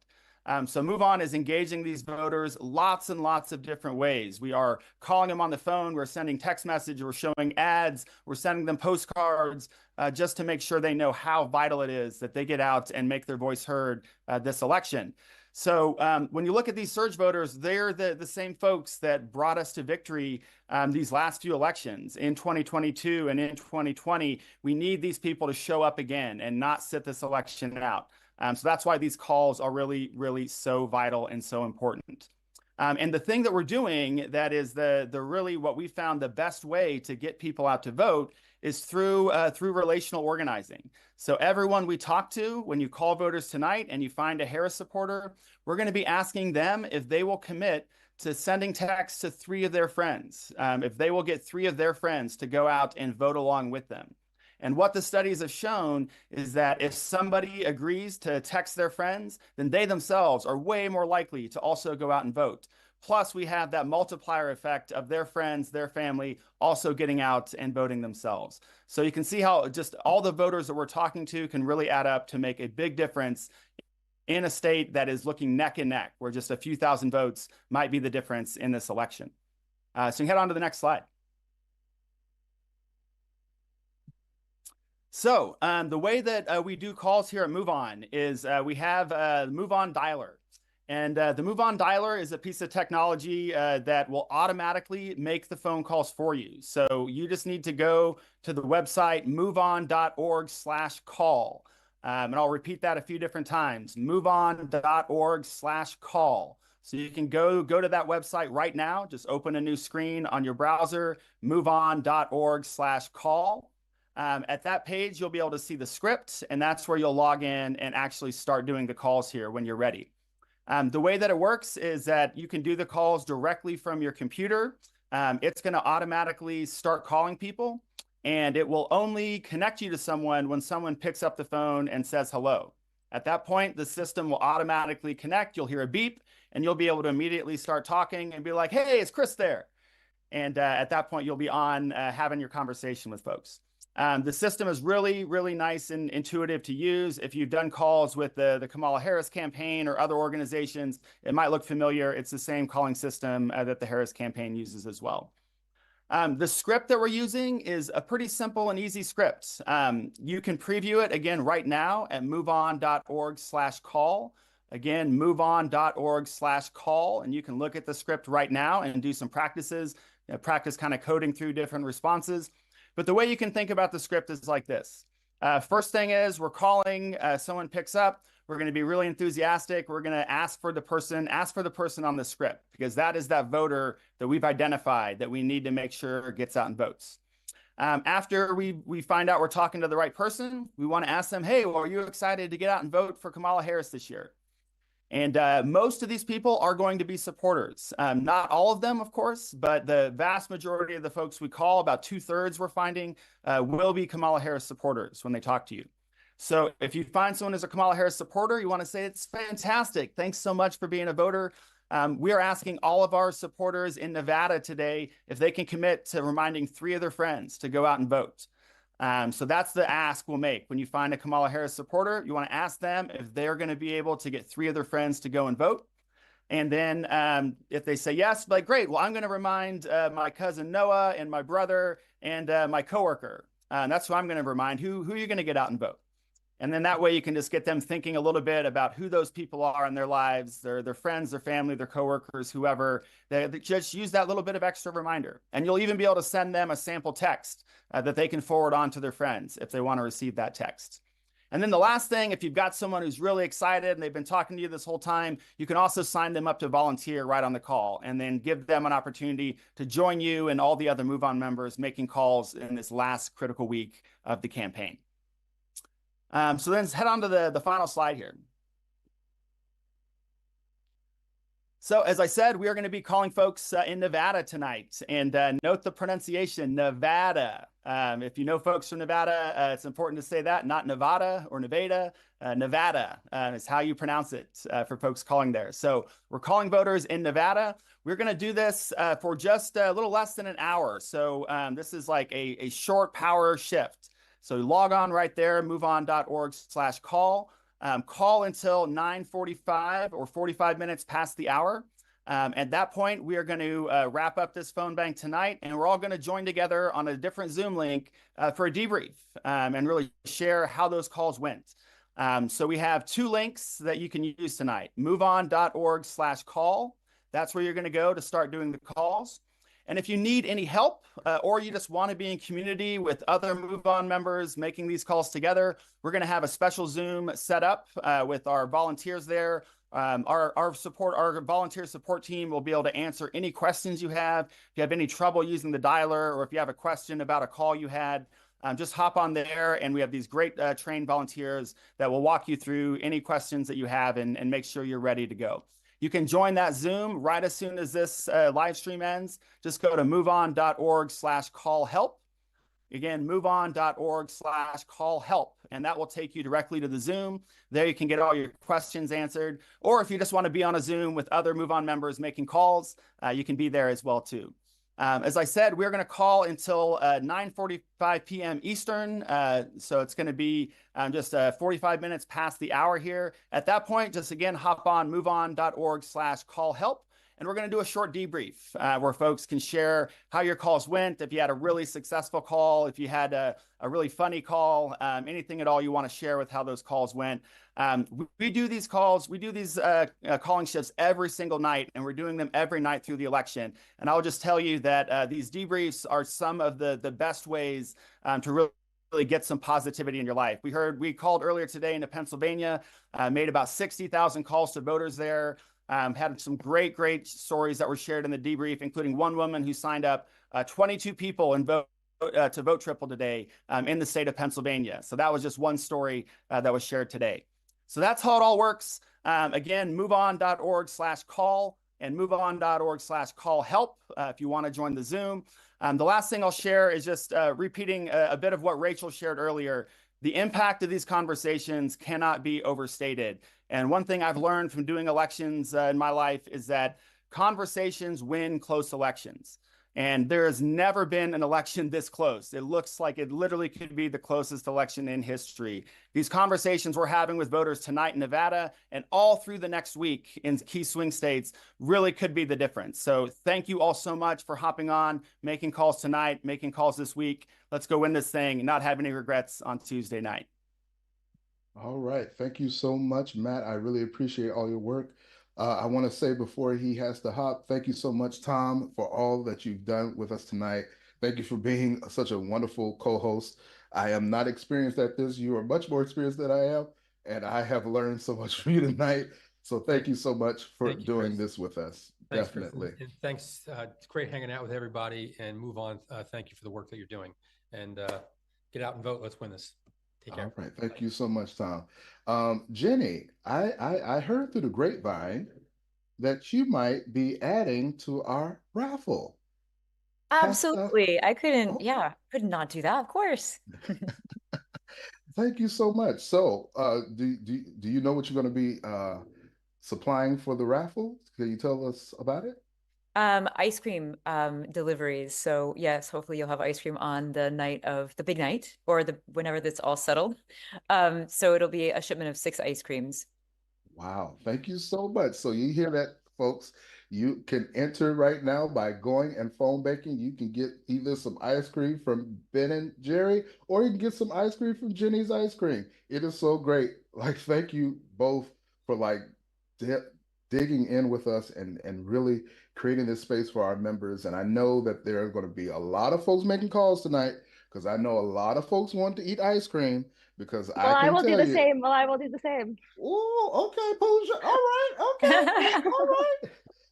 So MoveOn is engaging these voters lots and lots of different ways. We are calling them on the phone. We're sending text messages. We're showing ads. We're sending them postcards just to make sure they know how vital it is that they get out and make their voice heard this election. So when you look at these surge voters, they're the same folks that brought us to victory these last few elections in 2022 and in 2020. We need these people to show up again and not sit this election out. So that's why these calls are really, really so vital and so important. And the thing that we're doing that is the really what we found the best way to get people out to vote is through relational organizing. So everyone we talk to, when you call voters tonight and you find a Harris supporter, we're going to be asking them if they will commit to sending texts to 3 of their friends, if they will get 3 of their friends to go out and vote along with them. And what the studies have shown is that if somebody agrees to text their friends, then they themselves are way more likely to also go out and vote. Plus, we have that multiplier effect of their friends, their family also getting out and voting themselves. So you can see how just all the voters that we're talking to can really add up to make a big difference in a state that is looking neck and neck, where just a few thousand votes might be the difference in this election. So you can head on to the next slide. So the way that we do calls here at MoveOn is we have the MoveOn dialer. And the MoveOn dialer is a piece of technology that will automatically make the phone calls for you. So you just need to go to the website moveon.org/call. And I'll repeat that a few different times, moveon.org/call. So you can go to that website right now. Just open a new screen on your browser, moveon.org/call. At that page, you'll be able to see the script, and that's where you'll log in and actually start doing the calls here when you're ready. The way that it works is that you can do the calls directly from your computer. It's going to automatically start calling people, and it will only connect you to someone when someone picks up the phone and says hello. At that point, the system will automatically connect. You'll hear a beep, and you'll be able to immediately start talking and be like, hey, it's Chris there. And at that point, you'll be on having your conversation with folks. The system is really, really nice and intuitive to use. If you've done calls with the Kamala Harris campaign or other organizations, it might look familiar. It's the same calling system that the Harris campaign uses as well. The script that we're using is a pretty simple and easy script. You can preview it again right now at moveon.org/call. Again, moveon.org/call, and you can look at the script right now and do some practices, practice kind of coding through different responses. But the way you can think about the script is like this. First thing is we're calling, someone picks up, we're going to be really enthusiastic. We're going to ask for the person on the script, because that is that voter that we've identified that we need to make sure gets out and votes. After we find out we're talking to the right person, we want to ask them, hey, well, are you excited to get out and vote for Kamala Harris this year? And most of these people are going to be supporters. Not all of them, of course, but the vast majority of the folks we call, about 2/3 we're finding, will be Kamala Harris supporters when they talk to you. So if you find someone who's a Kamala Harris supporter, you want to say it's fantastic. Thanks so much for being a voter. We are asking all of our supporters in Nevada today if they can commit to reminding 3 of their friends to go out and vote. So that's the ask we'll make. When you find a Kamala Harris supporter, you want to ask them if they're going to be able to get 3 of their friends to go and vote. And then if they say yes, like, great, well, I'm going to remind my cousin Noah and my brother and my coworker. That's who I'm going to remind. Who are you going to get out and vote? And then that way you can just get them thinking a little bit about who those people are in their lives, their friends, their family, their coworkers, whoever. They just use that little bit of extra reminder. And you'll even be able to send them a sample text that they can forward on to their friends if they want to receive that text. And then the last thing, if you've got someone who's really excited and they've been talking to you this whole time, you can also sign them up to volunteer right on the call and then give them an opportunity to join you and all the other MoveOn members making calls in this last critical week of the campaign. So then let's head on to the final slide here. So as I said, we are going to be calling folks in Nevada tonight, and note the pronunciation, Nevada. If you know folks from Nevada, it's important to say that, not Nevada or Nevada. Nevada is how you pronounce it for folks calling there. So we're calling voters in Nevada. We're going to do this for just a little less than an hour. So this is like a short power shift. So log on right there, moveon.org/call. Call until 9:45 or 45 minutes past the hour. At that point, we are going to wrap up this phone bank tonight, and we're all going to join together on a different Zoom link for a debrief and really share how those calls went. So we have 2 links that you can use tonight. moveon.org/call. That's where you're going to go to start doing the calls. And if you need any help or you just want to be in community with other MoveOn members making these calls together, we're going to have a special Zoom set up with our volunteers there. Our volunteer support team will be able to answer any questions you have. If you have any trouble using the dialer or if you have a question about a call you had, just hop on there, and we have these great trained volunteers that will walk you through any questions that you have and make sure you're ready to go. You can join that Zoom right as soon as this live stream ends. Just go to moveon.org/call-help. Again, moveon.org/call-help, and that will take you directly to the Zoom. There you can get all your questions answered. Or if you just want to be on a Zoom with other MoveOn members making calls, you can be there as well too. As I said, we're going to call until 9:45 p.m. Eastern. So it's going to be just 45 minutes past the hour here. At that point, just again, hop on moveon.org/call-help. And we're going to do a short debrief where folks can share how your calls went. If you had a really successful call, if you had a really funny call, anything at all you want to share with how those calls went. We do these calls, we do these calling shifts every single night, and we're doing them every night through the election. And I'll just tell you that these debriefs are some of the best ways to really get some positivity in your life. We called earlier today into Pennsylvania, made about 60,000 calls to voters there. Had some great stories that were shared in the debrief, including one woman who signed up 22 people and to vote triple today in the state of Pennsylvania. So that was just one story that was shared today. So that's how it all works. Again, moveon.org/call and moveon.org/call-help if you want to join the Zoom. The last thing I'll share is just repeating a bit of what Rachel shared earlier. The impact of these conversations cannot be overstated. And one thing I've learned from doing elections in my life is that conversations win close elections. And there has never been an election this close. It looks like it literally could be the closest election in history. These conversations we're having with voters tonight in Nevada and all through the next week in key swing states really could be the difference. So thank you all so much for hopping on, making calls tonight, making calls this week. Let's go win this thing and not have any regrets on Tuesday night. All right. Thank you so much, Matt. I really appreciate all your work. I want to say before he has to hop, thank you so much, Tom, for all that you've done with us tonight. Thank you for being such a wonderful co-host. I am not experienced at this. You are much more experienced than I am, and I have learned so much from you tonight. So thank you so much for doing this with us. Thanks, Definitely. And thanks. It's great hanging out with everybody, and MoveOn. Thank you for the work that you're doing, and get out and vote. Let's win this. Take care. All right. Thank you so much, Tom. Jeni, I heard through the grapevine that you might be adding to our raffle. Absolutely. I couldn't, could not do that, of course. Thank you so much. So, do you know what you're going to be supplying for the raffle? Can you tell us about it? Ice cream deliveries. So yes, hopefully you'll have ice cream on the night of the big night or the whenever that's all settled. So it'll be a shipment of 6 ice creams. Wow, thank you so much. So you hear that, folks? You can enter right now by going and phone banking. You can get either some ice cream from Ben and Jerry, or you can get some ice cream from Jenny's Ice Cream. It is so great. Like, thank you both for like di digging in with us and really creating this space for our members. And I know that there are going to be a lot of folks making calls tonight because I know a lot of folks want to eat ice cream because Well, I I can will do tell the you. same. Well, I will do the same. Oh, okay, Pooja. All right, okay, all right.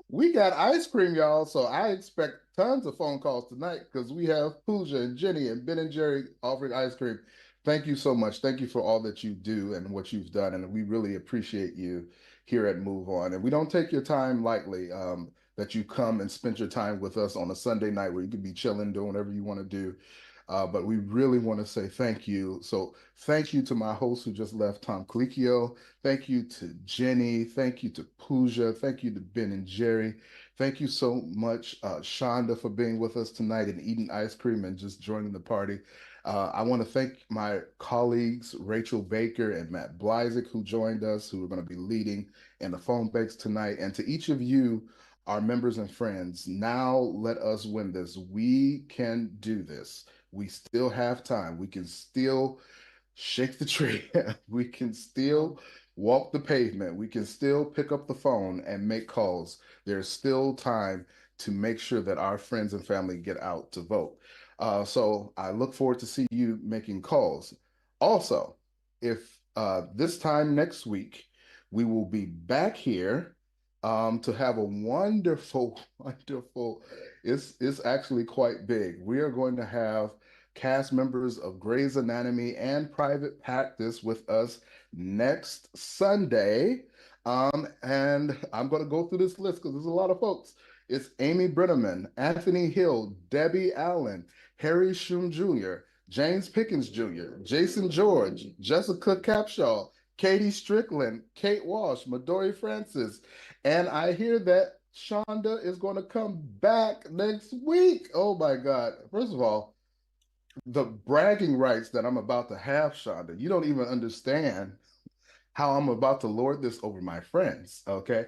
We got ice cream, y'all. So I expect tons of phone calls tonight because we have Pooja and Jenny and Ben and Jerry offering ice cream. Thank you so much. Thank you for all that you do and what you've done. And we really appreciate you here at Move On. And we don't take your time lightly, that you come and spend your time with us on a Sunday night where you can be chilling, doing whatever you want to do. But we really want to say thank you. So thank you to my host who just left, Tom Colicchio. Thank you to Jenny. Thank you to Pooja. Thank you to Ben and Jerry. Thank you so much, Shonda, for being with us tonight and eating ice cream and just joining the party. I want to thank my colleagues, Rachel Baker and Matt Blyzik, who joined us, who are going to be leading in the phone banks tonight. And to each of you, our members and friends, now let us win this. We can do this. We still have time. We can still shake the tree. We can still walk the pavement. We can still pick up the phone and make calls. There's still time to make sure that our friends and family get out to vote. So I look forward to see you making calls. Also, if this time next week, we will be back here to have a wonderful, wonderful, it's actually quite big. We are going to have cast members of Grey's Anatomy and Private Practice with us next Sunday. And I'm going to go through this list because there's a lot of folks. It's Amy Brenneman, Anthony Hill, Debbie Allen, Harry Shum Jr., James Pickens Jr., Jason George, Jessica Capshaw, Katie Strickland, Kate Walsh, Midori Francis, and I hear that Shonda is going to come back next week. Oh my God. First of all, the bragging rights that I'm about to have, Shonda, you don't even understand how I'm about to lord this over my friends. Okay.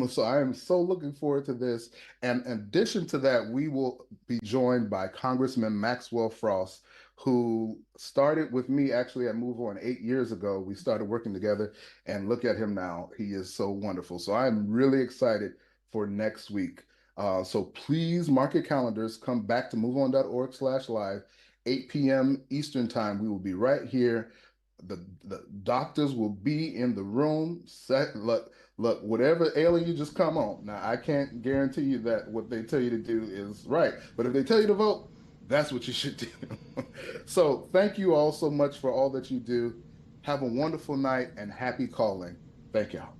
So I am so looking forward to this. And in addition to that, we will be joined by Congressman Maxwell Frost, who started with me actually at MoveOn 8 years ago. We started working together and look at him now. He is so wonderful. So I'm really excited for next week. So please mark your calendars, come back to moveon.org/live, 8 p.m. Eastern time. We will be right here. The doctors will be in the room. Look, whatever ailing you, just come on. Now, I can't guarantee you that what they tell you to do is right, but if they tell you to vote, that's what you should do. So, thank you all so much for all that you do. Have a wonderful night and happy calling. Thank y'all.